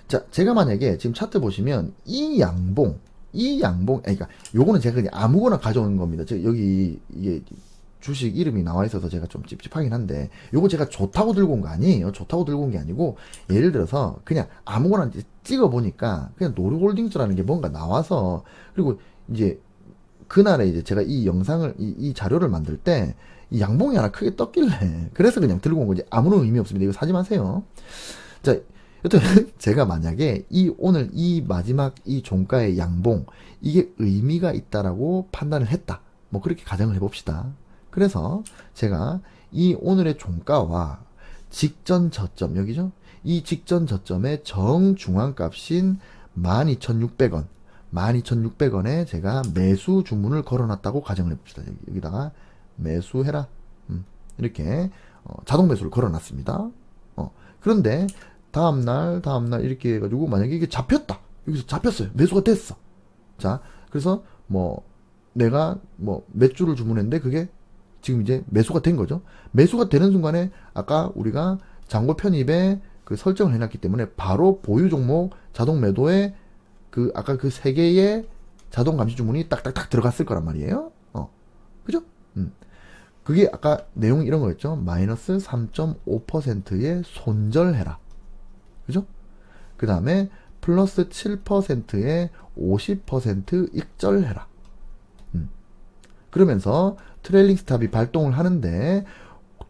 자, 제가 만약에 지금 차트 보시면 이 양봉, 그러니까 요거는 제가 그냥 아무거나 가져온 겁니다. 여기 이게 주식 이름이 나와 있어서 제가 좀 찝찝하긴 한데 요거 제가 좋다고 들고 온 거 아니에요. 좋다고 들고 온 게 아니고 예를 들어서 그냥 아무거나 찍어 보니까 그냥 노르홀딩스라는 게 뭔가 나와서 그리고 이제 그날에 이제 제가 이 영상을 이 자료를 만들 때 이 양봉이 하나 크게 떴길래 그래서 그냥 들고 온 거지 아무런 의미 없습니다. 이거 사지 마세요. 자, 여튼 제가 만약에 오늘 이 마지막 이 종가의 양봉 이게 의미가 있다라고 판단을 했다. 뭐 그렇게 가정을 해봅시다. 그래서 제가 이 오늘의 종가와 직전 저점 여기죠? 이 직전 저점의 정중앙값인 12,600원 12,600원에 제가 매수 주문을 걸어놨다고 가정을 해봅시다. 여기다가 매수해라. 이렇게 자동 매수를 걸어놨습니다. 그런데 다음날 이렇게 해가지고 만약에 이게 잡혔다. 여기서 잡혔어요. 매수가 됐어. 자, 그래서 뭐 내가 뭐 몇 주를 주문했는데 그게 지금 이제 매수가 된 거죠. 매수가 되는 순간에 아까 우리가 잔고 편입에 그 설정을 해놨기 때문에 바로 보유 종목 자동 매도에 그 아까 그 세 개의 자동 감시 주문이 딱딱딱 들어갔을 거란 말이에요. 그죠? 그게 아까 내용이 이런 거였죠. 마이너스 3.5%의 손절해라. 그죠? 그 다음에 플러스 7%의 50% 익절해라. 그러면서 트레일링 스탑이 발동을 하는데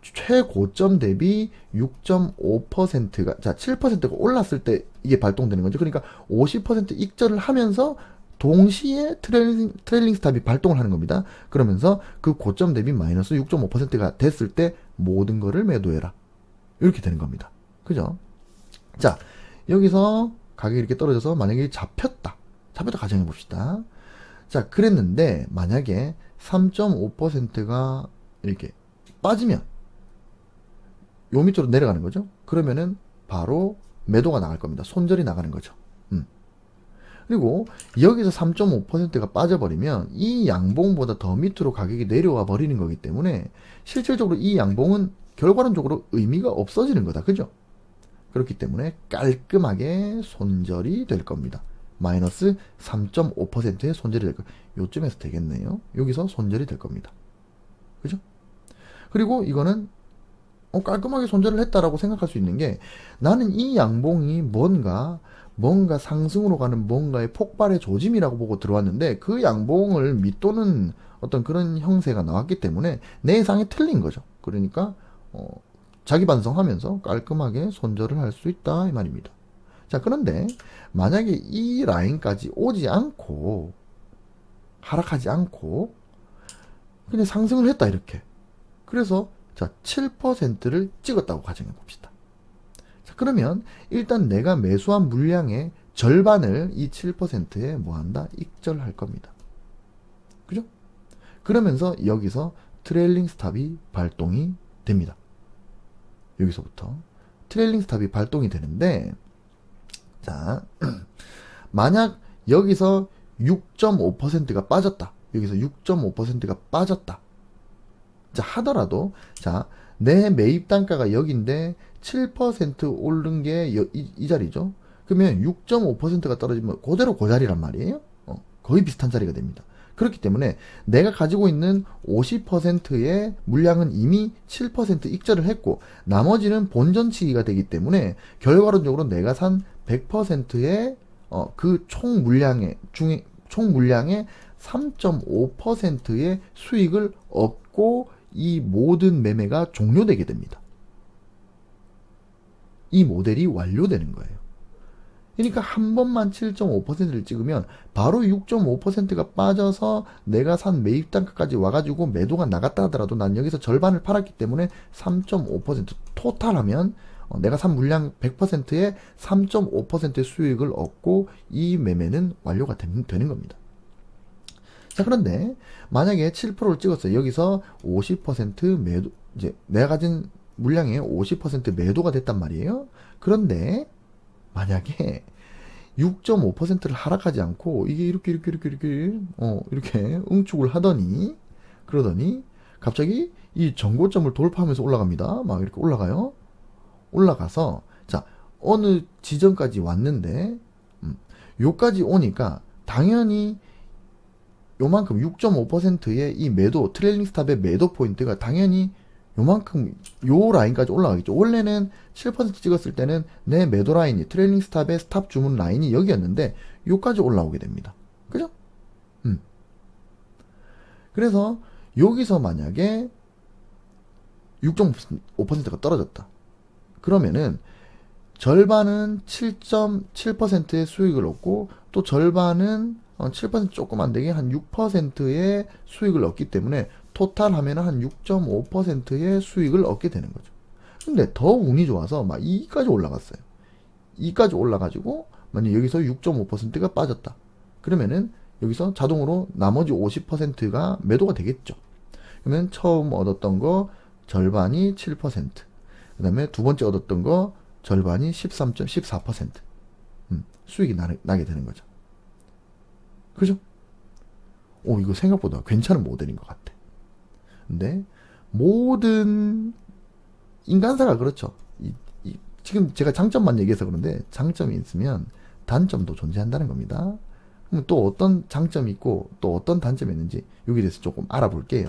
최고점 대비 6.5%가 자 7%가 올랐을 때 이게 발동되는 거죠. 그러니까 50% 익절을 하면서 동시에 트레일링 스탑이 발동을 하는 겁니다. 그러면서 그 고점 대비 마이너스 6.5%가 됐을 때 모든 거를 매도해라. 이렇게 되는 겁니다. 그죠? 자, 여기서 가격이 이렇게 떨어져서 만약에 잡혔다 가정해 봅시다. 자, 그랬는데 만약에 3.5%가 이렇게 빠지면 요 밑으로 내려가는 거죠. 그러면은 바로 매도가 나갈 겁니다. 손절이 나가는 거죠. 그리고 여기서 3.5%가 빠져버리면 이 양봉보다 더 밑으로 가격이 내려와 버리는 거기 때문에 실질적으로 이 양봉은 결과론적으로 의미가 없어지는 거다. 그죠? 그렇기 때문에 깔끔하게 손절이 될 겁니다. 마이너스 3.5%의 손절이 될 겁니다. 요쯤에서 되겠네요. 여기서 손절이 될 겁니다. 그죠? 그리고 이거는 깔끔하게 손절을 했다라고 생각할 수 있는 게, 나는 이 양봉이 뭔가 상승으로 가는 뭔가의 폭발의 조짐이라고 보고 들어왔는데 그 양봉을 밑도는 어떤 그런 형세가 나왔기 때문에 내 예상이 틀린 거죠. 그러니까 자기 반성하면서 깔끔하게 손절을 할 수 있다 이 말입니다. 자, 그런데 만약에 이 라인까지 오지 않고 하락하지 않고 그냥 상승을 했다 이렇게, 그래서 자 7%를 찍었다고 가정해 봅시다. 자, 그러면 일단 내가 매수한 물량의 절반을 이 7%에 뭐한다? 익절할 겁니다. 그죠? 그러면서 여기서 트레일링 스탑이 발동이 됩니다. 여기서부터 트레일링 스탑이 발동이 되는데, 자 만약 여기서 6.5%가 빠졌다. 여기서 6.5%가 빠졌다. 자, 하더라도, 자, 내 매입 단가가 여기인데 7% 오른 게 이 자리죠. 그러면 6.5%가 떨어지면 그대로 그 자리란 말이에요. 거의 비슷한 자리가 됩니다. 그렇기 때문에 내가 가지고 있는 50%의 물량은 이미 7% 익절을 했고 나머지는 본전치기가 되기 때문에 결과론적으로 내가 산 100%의 그 총 물량의 3.5%의 수익을 얻고 이 모든 매매가 종료되게 됩니다. 이 모델이 완료되는 거예요. 그러니까 한 번만 7.5%를 찍으면 바로 6.5%가 빠져서 내가 산 매입 단가까지 와가지고 매도가 나갔다 하더라도 난 여기서 절반을 팔았기 때문에 3.5% 토탈하면 내가 산 물량 100%의 3.5%의 수익을 얻고 이 매매는 완료가 되는 겁니다. 자, 그런데 만약에 7%를 찍었어요. 여기서 50% 매도, 이제 내가 가진 물량의 50% 매도가 됐단 말이에요. 그런데 만약에 6.5%를 하락하지 않고 이게 이렇게 응축을 하더니 그러더니 갑자기 이 전고점을 돌파하면서 올라갑니다. 막 이렇게 올라가요. 올라가서 자 어느 지점까지 왔는데 요까지 오니까 당연히 요만큼 6.5%의 이 매도 트레일링 스탑의 매도 포인트가 당연히 요만큼 요 라인까지 올라가겠죠. 원래는 7% 찍었을 때는 내 매도 라인이 트레일링 스탑의 스탑 주문 라인이 여기였는데 요까지 올라오게 됩니다. 그죠? 그래서 여기서 만약에 6.5%가 떨어졌다. 그러면은 절반은 7.7%의 수익을 얻고 또 절반은 7% 조금 안 되게 한 6%의 수익을 얻기 때문에 토탈 하면은 한 6.5%의 수익을 얻게 되는 거죠. 근데 더 운이 좋아서 막 2까지 올라갔어요. 2까지 올라가지고 만약 여기서 6.5%가 빠졌다. 그러면은 여기서 자동으로 나머지 50%가 매도가 되겠죠. 그러면 처음 얻었던 거 절반이 7%. 그 다음에 두 번째 얻었던 거 절반이 13.14%. 수익이 나게 되는 거죠. 그죠? 이거 생각보다 괜찮은 모델인 것 같아. 근데 모든 인간사가 그렇죠. 지금 제가 장점만 얘기해서 그런데 장점이 있으면 단점도 존재한다는 겁니다. 그럼 또 어떤 장점이 있고 또 어떤 단점이 있는지 여기에 대해서 조금 알아볼게요.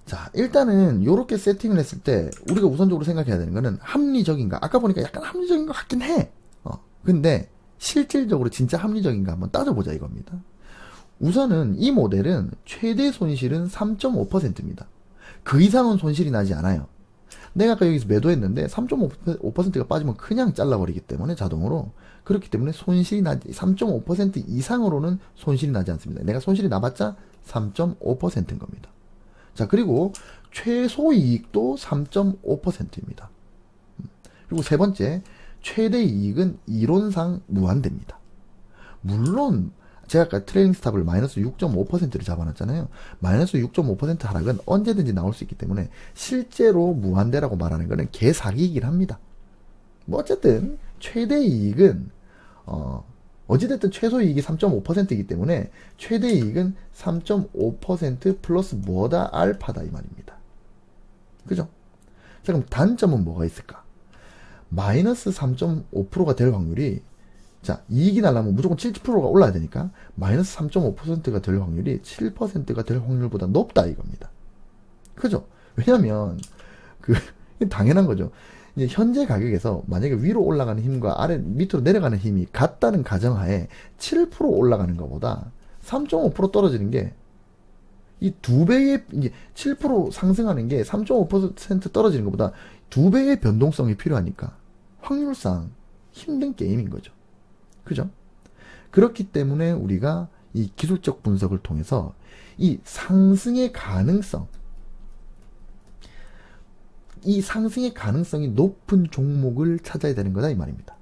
자, 일단은 이렇게 세팅을 했을 때 우리가 우선적으로 생각해야 되는 거는 합리적인가. 아까 보니까 약간 합리적인 것 같긴 해. 근데 실질적으로 진짜 합리적인가 한번 따져보자 이겁니다. 우선은 이 모델은 최대 손실은 3.5%입니다. 그 이상은 손실이 나지 않아요. 내가 아까 여기서 매도했는데 3.5%가 빠지면 그냥 잘라버리기 때문에 자동으로, 그렇기 때문에 손실이 나지 3.5% 이상으로는 손실이 나지 않습니다. 내가 손실이 나봤자 3.5%인 겁니다. 자, 그리고 최소 이익도 3.5%입니다. 그리고 세 번째, 최대 이익은 이론상 무한대입니다. 물론 제가 아까 트레일링 스탑을 마이너스 6.5%를 잡아놨잖아요. 마이너스 6.5% 하락은 언제든지 나올 수 있기 때문에 실제로 무한대라고 말하는 거는 개사기이긴 합니다. 뭐 어쨌든 최대 이익은 어찌됐든 최소 이익이 3.5%이기 때문에 최대 이익은 3.5% 플러스 뭐다? 알파다 이 말입니다. 그죠? 자, 그럼 단점은 뭐가 있을까? 마이너스 3.5%가 될 확률이, 자, 이익이 나려면 무조건 70%가 올라야 되니까 마이너스 3.5%가 될 확률이 7%가 될 확률보다 높다 이겁니다. 그죠? 왜냐면 당연한 거죠. 이제 현재 가격에서 만약에 위로 올라가는 힘과 아래 밑으로 내려가는 힘이 같다는 가정하에 7% 올라가는 것보다 3.5% 떨어지는 게 이 두 배의, 이제 7% 상승하는 게 3.5% 떨어지는 것보다 두 배의 변동성이 필요하니까 확률상 힘든 게임인 거죠. 그죠? 그렇기 때문에 우리가 이 기술적 분석을 통해서 이 상승의 가능성이 높은 종목을 찾아야 되는 거다 이 말입니다.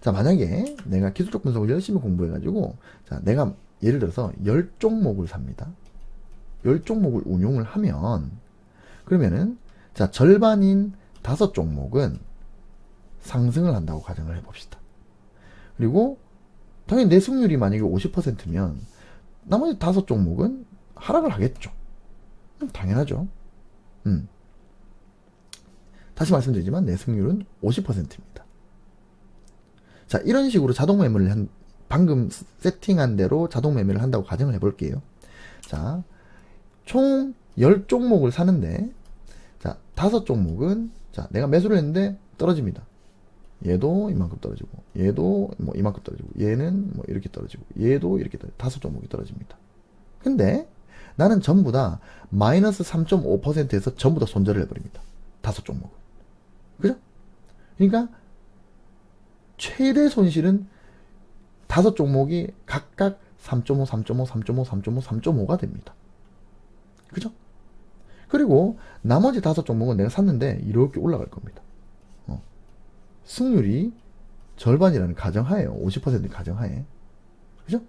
자, 만약에 내가 기술적 분석을 열심히 공부해가지고, 자, 내가 예를 들어서 10종목을 삽니다. 10종목을 운용을 하면, 그러면은, 자, 절반인 5종목은 상승을 한다고 가정을 해봅시다. 그리고, 당연히 내 승률이 만약에 50%면, 나머지 5종목은 하락을 하겠죠. 당연하죠. 다시 말씀드리지만, 내 승률은 50%입니다. 자, 이런 식으로 자동 매매를 방금 세팅한 대로 자동 매매를 한다고 가정을 해볼게요. 자, 총 10종목을 사는데, 자, 5종목은, 자, 내가 매수를 했는데 떨어집니다. 얘도 이만큼 떨어지고, 얘도 뭐 이만큼 떨어지고, 얘는 뭐 이렇게 떨어지고, 얘도 이렇게 떨어지고, 5종목이 떨어집니다. 근데 나는 전부 다 마이너스 3.5%에서 전부 다 손절을 해버립니다. 5종목은. 그죠? 그러니까 최대 손실은 5종목이 각각 3.5, 3.5, 3.5, 3.5, 3.5가 됩니다. 그죠? 그리고 나머지 5종목은 내가 샀는데 이렇게 올라갈 겁니다. 승률이 절반이라는 가정하에요. 50% 가정하에. 그죠?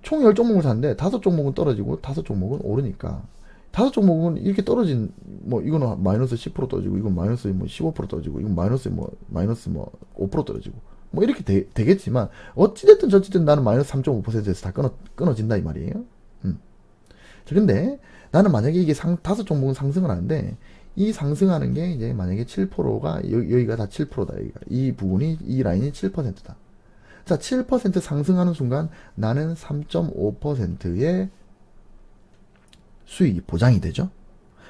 총 10종목을 샀는데 5종목은 떨어지고 5종목은 오르니까 5종목은 이렇게 떨어진, 뭐 이거는 마이너스 10% 떨어지고, 이건 마이너스 뭐 15% 떨어지고, 이건 마이너스 5% 떨어지고, 뭐 이렇게 되겠지만 어찌됐든 저찌됐든 나는 마이너스 3.5%에서 다 끊어진다 이 말이에요. 자, 근데 나는 만약에 이게 5종목은 상승을 하는데, 이 상승하는 게 이제 만약에 7%가 여기가 다 7%다. 여기가 이 부분이, 이 라인이 7%다. 자, 7% 상승하는 순간 나는 3.5%의 수익이 보장이 되죠.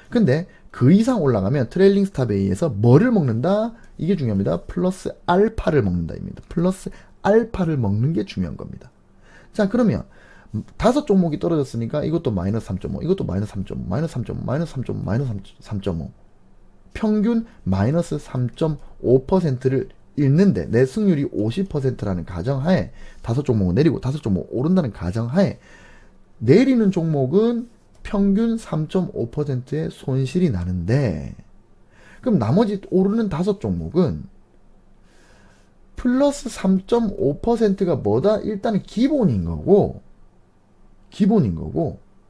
근데 그 이상 올라가면 트레일링 스탑에 의해서 뭐를 먹는다? 이게 중요합니다. 플러스 알파를 먹는다입니다. 플러스 알파를 먹는 게 중요한 겁니다. 자, 그러면 5종목이 떨어졌으니까 이것도 마이너스 3.5, 이것도 마이너스 3.5, 마이너스 3.5, 마이너스 3.5, 마이너스 3.5. 평균 마이너스 3.5%를 잃는데 내 승률이 50%라는 가정하에 5종목은 내리고 5종목 오른다는 가정하에 내리는 종목은 평균 3.5%의 손실이 나는데, 그럼 나머지 오르는 5종목은 플러스 3.5%가 뭐다? 일단은 기본인 거고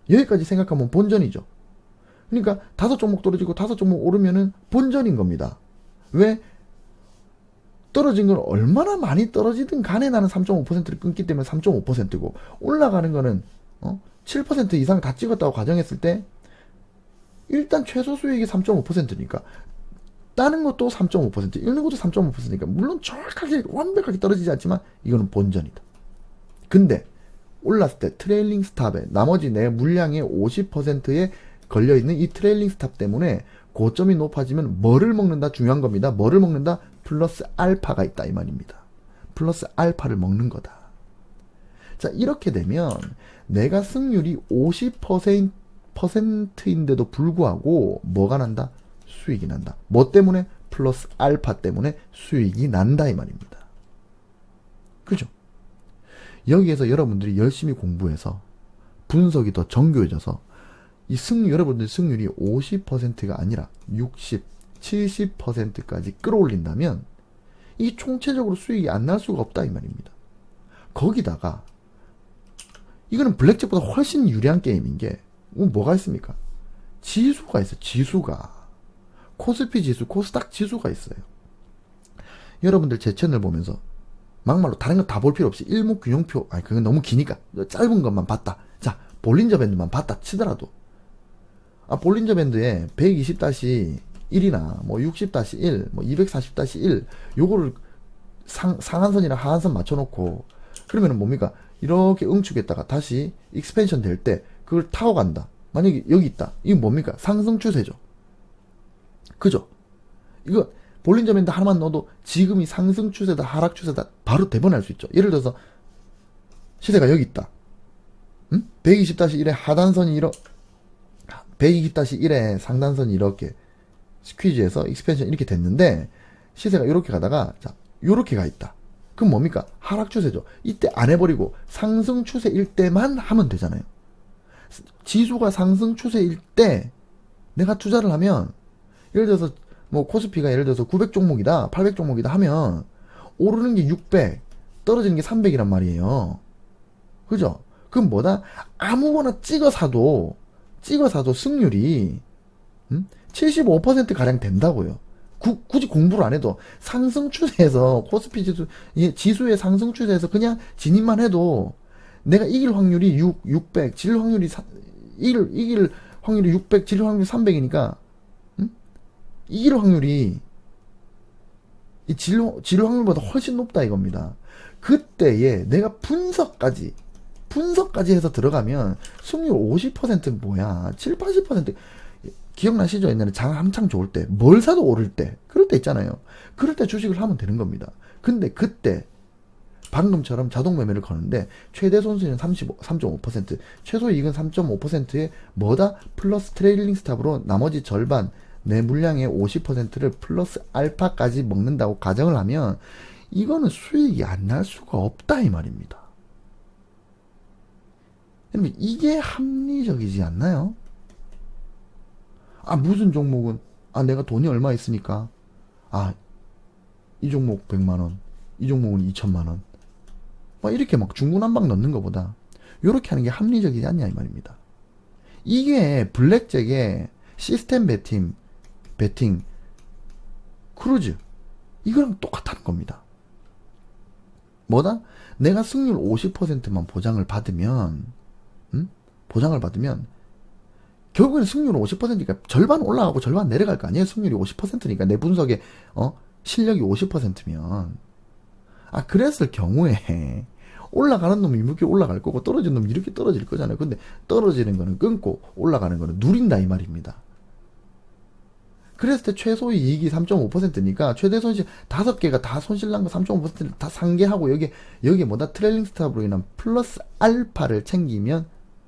여기까지 생각하면 본전이죠. 그러니까 5종목 떨어지고 5종목 오르면은 본전인 겁니다. 왜? 떨어진 건 얼마나 많이 떨어지든 간에 나는 3.5%를 끊기 때문에 3.5%고 올라가는 거는 7% 이상 다 찍었다고 가정했을 때 일단 최소 수익이 3.5%니까 따는 것도 3.5%, 잃는 것도 3.5%니까 물론 정확하게 완벽하게 떨어지지 않지만 이거는 본전이다. 근데 올랐을 때 트레일링 스탑에 나머지 내 물량의 50%에 걸려있는 이 트레일링 스탑 때문에 고점이 높아지면 뭐를 먹는다? 중요한 겁니다. 뭐를 먹는다? 플러스 알파가 있다 이 말입니다. 플러스 알파를 먹는 거다. 자, 이렇게 되면 내가 승률이 50%인데도 불구하고 뭐가 난다? 수익이 난다. 뭐 때문에? 플러스 알파 때문에 수익이 난다 이 말입니다. 그죠? 여기에서 여러분들이 열심히 공부해서 분석이 더 정교해져서 이 여러분들 승률이 50%가 아니라 60, 70%까지 끌어올린다면 이 총체적으로 수익이 안 날 수가 없다 이 말입니다. 거기다가 이거는 블랙잭보다 훨씬 유리한 게임인 게 뭐가 있습니까? 지수가 있어요. 지수가. 코스피 지수, 코스닥 지수가 있어요. 여러분들 제 채널 보면서 막말로 다른 거 다 볼 필요 없이 일목균형표, 아니 그건 너무 기니까 짧은 것만 봤다. 자, 볼린저 밴드만 봤다 치더라도 볼린저 밴드에 120-1이나 뭐 60-1, 뭐 240-1 요거를 상한선이랑 하한선 맞춰놓고 그러면은 뭡니까? 이렇게 응축했다가 다시 익스펜션 될 때 그걸 타고 간다. 만약에 여기 있다. 이건 뭡니까? 상승 추세죠. 그죠? 이거 볼린저 밴드 하나만 넣어도 지금이 상승 추세다 하락 추세다 바로 대변할 수 있죠. 예를 들어서 시세가 여기 있다. 120-1의 하단선이 120-1의 상단선이 이렇게 스퀴즈해서 익스펜션 이렇게 됐는데 시세가 이렇게 가다가 자 요렇게 가 있다. 그럼 뭡니까? 하락 추세죠. 이때 안 해버리고 상승 추세일 때만 하면 되잖아요. 지수가 상승 추세일 때 내가 투자를 하면 예를 들어서 뭐 코스피가 예를 들어서 900 종목이다 800 종목이다 하면 오르는 게 600 떨어지는 게 300이란 말이에요. 그죠? 그럼 뭐다? 아무거나 찍어 사도 승률이 75% 가량 된다고요. 굳이 공부를 안 해도 상승 추세에서 코스피 지수의 상승 추세에서 그냥 진입만 해도 내가 이길 확률이 600 질 확률이 이길 확률이 600 질 확률이 300이니까 이길 확률이 질 확률보다 훨씬 높다 이겁니다. 그때에 내가 분석까지 해서 들어가면 승률 50% 뭐야 7-80% 기억나시죠? 옛날에 장 한창 좋을 때 뭘 사도 오를 때 그럴 때 있잖아요. 그럴 때 주식을 하면 되는 겁니다. 근데 그때 방금처럼 자동 매매를 거는데 최대 손실은 3.5% 최소 이익은 3.5%에 뭐다? 플러스 트레일링 스탑으로 나머지 절반 내 물량의 50%를 플러스 알파까지 먹는다고 가정을 하면 이거는 수익이 안 날 수가 없다 이 말입니다. 여러분 이게 합리적이지 않나요? 무슨 종목은 내가 돈이 얼마 있으니까 이 종목 100만원 이 종목은 2천만원 막 이렇게 막 중구난방 넣는 것보다 요렇게 하는 게 합리적이지 않냐 이 말입니다. 이게 블랙잭의 시스템 베팅 크루즈 이거랑 똑같다는 겁니다. 뭐다? 내가 승률 50%만 보장을 받으면 결국에는 승률은 50%니까 절반 올라가고 절반 내려갈 거 아니에요. 승률이 50%니까 내 분석에 실력이 50%면 그랬을 경우에 올라가는 놈이 이렇게 올라갈 거고 떨어지는 놈이 이렇게 떨어질 거잖아요. 근데 떨어지는 거는 끊고 올라가는 거는 누린다 이 말입니다. 그랬을 때 최소 이익이 3.5%니까 최대 손실 5개가 다 손실 난 거 3.5%를 다 상계하고 여기에 뭐다? 트레일링 스탑으로 인한 플러스 알파를 챙기면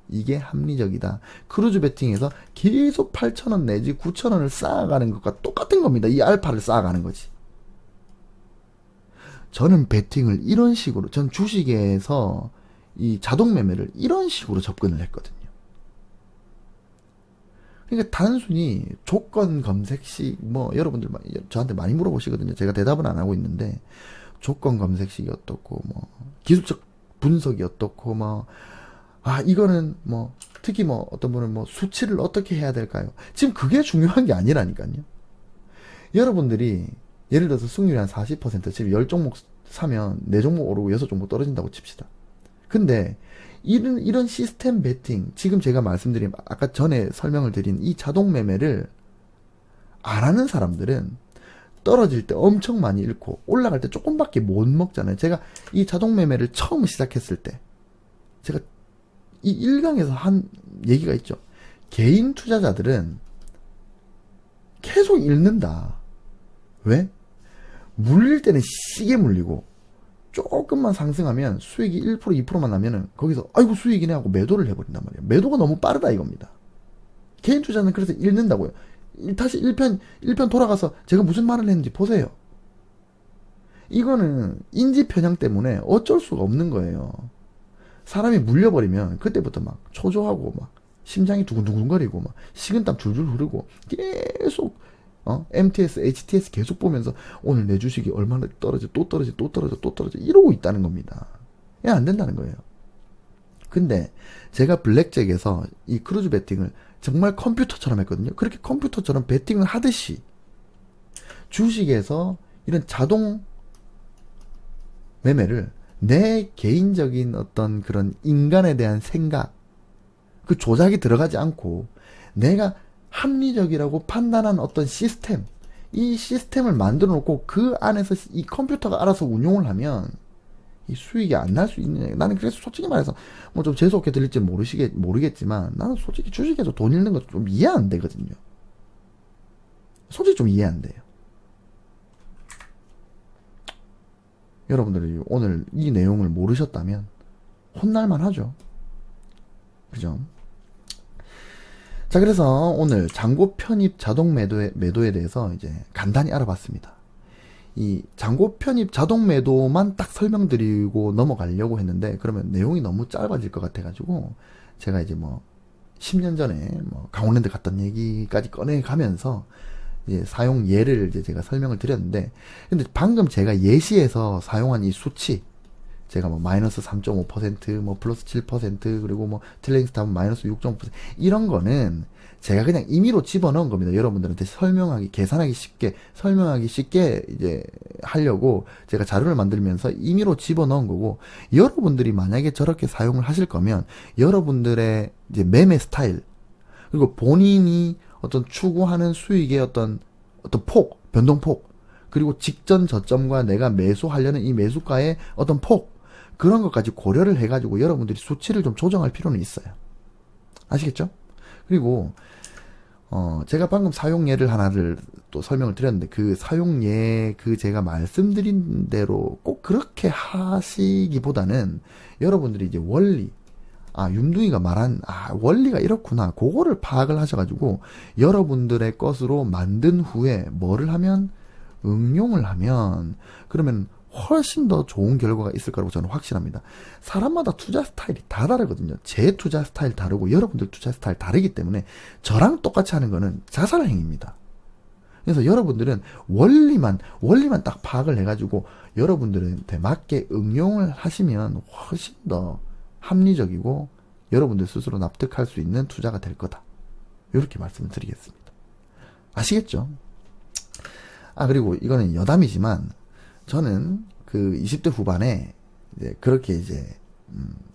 이게 합리적이다. 크루즈 베팅에서 계속 8,000원 내지 9,000원을 쌓아가는 것과 똑같은 겁니다. 이 알파를 쌓아가는 거지. 저는 베팅을 이런 식으로, 전 주식에서 이 자동 매매를 이런 식으로 접근을 했거든요. 그러니까 단순히 조건 검색식, 여러분들 저한테 많이 물어보시거든요. 제가 대답은 안 하고 있는데, 조건 검색식이 어떻고, 기술적 분석이 어떻고, 이거는 특히 어떤 분은 수치를 어떻게 해야 될까요? 지금 그게 중요한 게 아니라니까요. 여러분들이 예를 들어서 승률이 한 40%, 지금 10종목 사면 4종목 오르고 6종목 떨어진다고 칩시다. 근데 이런 시스템 베팅, 지금 제가 말씀드린 아까 전에 설명을 드린 이 자동 매매를 안 하는 사람들은 떨어질 때 엄청 많이 잃고 올라갈 때 조금밖에 못 먹잖아요. 제가 이 자동 매매를 처음 시작했을 때 제가 이 1강에서 한 얘기가 있죠. 개인 투자자들은 계속 잃는다. 왜? 물릴 때는 시게 물리고 조금만 상승하면 수익이 1% 2%만 나면은 거기서 아이고 수익이네 하고 매도를 해버린단 말이에요. 매도가 너무 빠르다 이겁니다. 개인 투자는 그래서 잃는다고요. 다시 1편 돌아가서 제가 무슨 말을 했는지 보세요. 이거는 인지 편향 때문에 어쩔 수가 없는 거예요. 사람이 물려버리면 그때부터 막 초조하고 막 심장이 두근두근거리고 막 식은땀 줄줄 흐르고 계속 MTS, HTS 계속 보면서 오늘 내 주식이 얼마나 떨어져 또 떨어져 또 떨어져 또 떨어져 이러고 있다는 겁니다. 안 된다는 거예요. 근데 제가 블랙잭에서 이 크루즈 베팅을 정말 컴퓨터처럼 했거든요. 그렇게 컴퓨터처럼 베팅을 하듯이 주식에서 이런 자동 매매를 내 개인적인 어떤 그런 인간에 대한 생각, 그 조작이 들어가지 않고 내가 합리적이라고 판단한 어떤 시스템, 이 시스템을 만들어 놓고 그 안에서 이 컴퓨터가 알아서 운용을 하면 이 수익이 안 날 수 있느냐. 나는 그래서 솔직히 말해서 뭐 좀 재수없게 들릴지 모르겠지만 나는 솔직히 주식에서 돈 잃는 거 좀 이해 안 되거든요. 솔직히 좀 이해 안 돼요. 여러분들이 오늘 이 내용을 모르셨다면 혼날만 하죠. 그죠? 자, 그래서 오늘 잔고 편입 자동 매도에 대해서 이제 간단히 알아봤습니다. 이 잔고 편입 자동 매도만 딱 설명드리고 넘어가려고 했는데 그러면 내용이 너무 짧아질 것 같아가지고 제가 이제 뭐 10년 전에 뭐 강원랜드 갔던 얘기까지 꺼내가면서 이제 사용 예를 이제 제가 설명을 드렸는데, 근데 방금 제가 예시에서 사용한 이 수치, 제가 뭐 마이너스 3.5%, 뭐 플러스 7%, 그리고 뭐 트레이딩스탑은 마이너스 6.5% 이런 거는 제가 그냥 임의로 집어넣은 겁니다. 여러분들한테 계산하기 쉽게, 설명하기 쉽게 이제 하려고 제가 자료를 만들면서 임의로 집어넣은 거고, 여러분들이 만약에 저렇게 사용을 하실 거면 여러분들의 이제 매매 스타일, 그리고 본인이 어떤 추구하는 수익의 어떤 폭, 변동폭, 그리고 직전 저점과 내가 매수하려는 이 매수가의 어떤 폭, 그런 것까지 고려를 해가지고 여러분들이 수치를 좀 조정할 필요는 있어요. 아시겠죠? 그리고 제가 방금 사용예를 하나를 또 설명을 드렸는데, 그 사용예, 제가 말씀드린 대로 꼭 그렇게 하시기보다는 여러분들이 이제 원리, 윤둥이가 말한, 원리가 이렇구나. 그거를 파악을 하셔가지고, 여러분들의 것으로 만든 후에 뭐를 하면, 응용을 하면, 그러면 훨씬 더 좋은 결과가 있을 거라고 저는 확신합니다. 사람마다 투자 스타일이 다 다르거든요. 제 투자 스타일 다르고, 여러분들 투자 스타일 다르기 때문에, 저랑 똑같이 하는 거는 자살행위입니다. 그래서 여러분들은 원리만 딱 파악을 해가지고, 여러분들한테 맞게 응용을 하시면 훨씬 더 합리적이고 여러분들 스스로 납득할 수 있는 투자가 될 거다. 이렇게 말씀을 드리겠습니다. 아시겠죠? 그리고 이거는 여담이지만 저는 그 20대 후반에 이제 그렇게 이제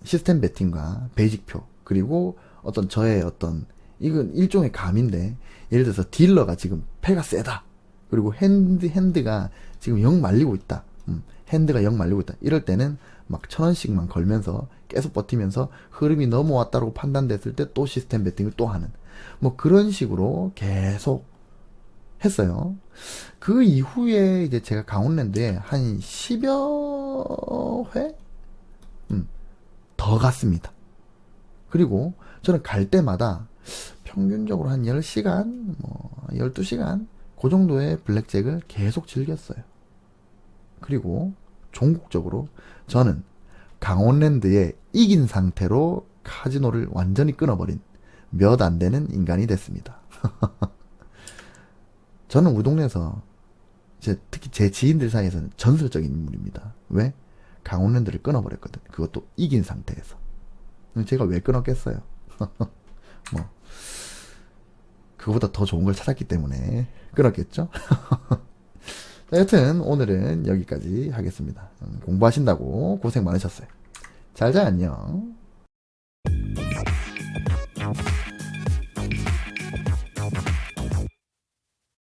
시스템 베팅과 베이직표, 그리고 어떤 저의 어떤, 이건 일종의 감인데, 예를 들어서 딜러가 지금 패가 세다, 그리고 핸드가 지금 영 말리고 있다, 핸드가 영 말리고 있다, 이럴 때는 막 1,000원씩만 걸면서 계속 버티면서 흐름이 넘어왔다고 판단됐을 때 또 시스템 베팅을 또 하는, 뭐 그런 식으로 계속 했어요. 그 이후에 이제 제가 강원랜드에 한 10여 회? 더 갔습니다. 그리고 저는 갈 때마다 평균적으로 한 10시간, 뭐 12시간 그 정도의 블랙잭을 계속 즐겼어요. 그리고 종국적으로 저는 강원랜드에 이긴 상태로 카지노를 완전히 끊어버린 몇 안 되는 인간이 됐습니다. 저는 우리 동네에서 특히 제 지인들 사이에서는 전설적인 인물입니다. 왜? 강원랜드를 끊어버렸거든. 그것도 이긴 상태에서. 제가 왜 끊었겠어요? 뭐 그거보다 더 좋은 걸 찾았기 때문에 끊었겠죠? 여튼 오늘은 여기까지 하겠습니다. 공부하신다고 고생 많으셨어요. 잘 자, 안녕.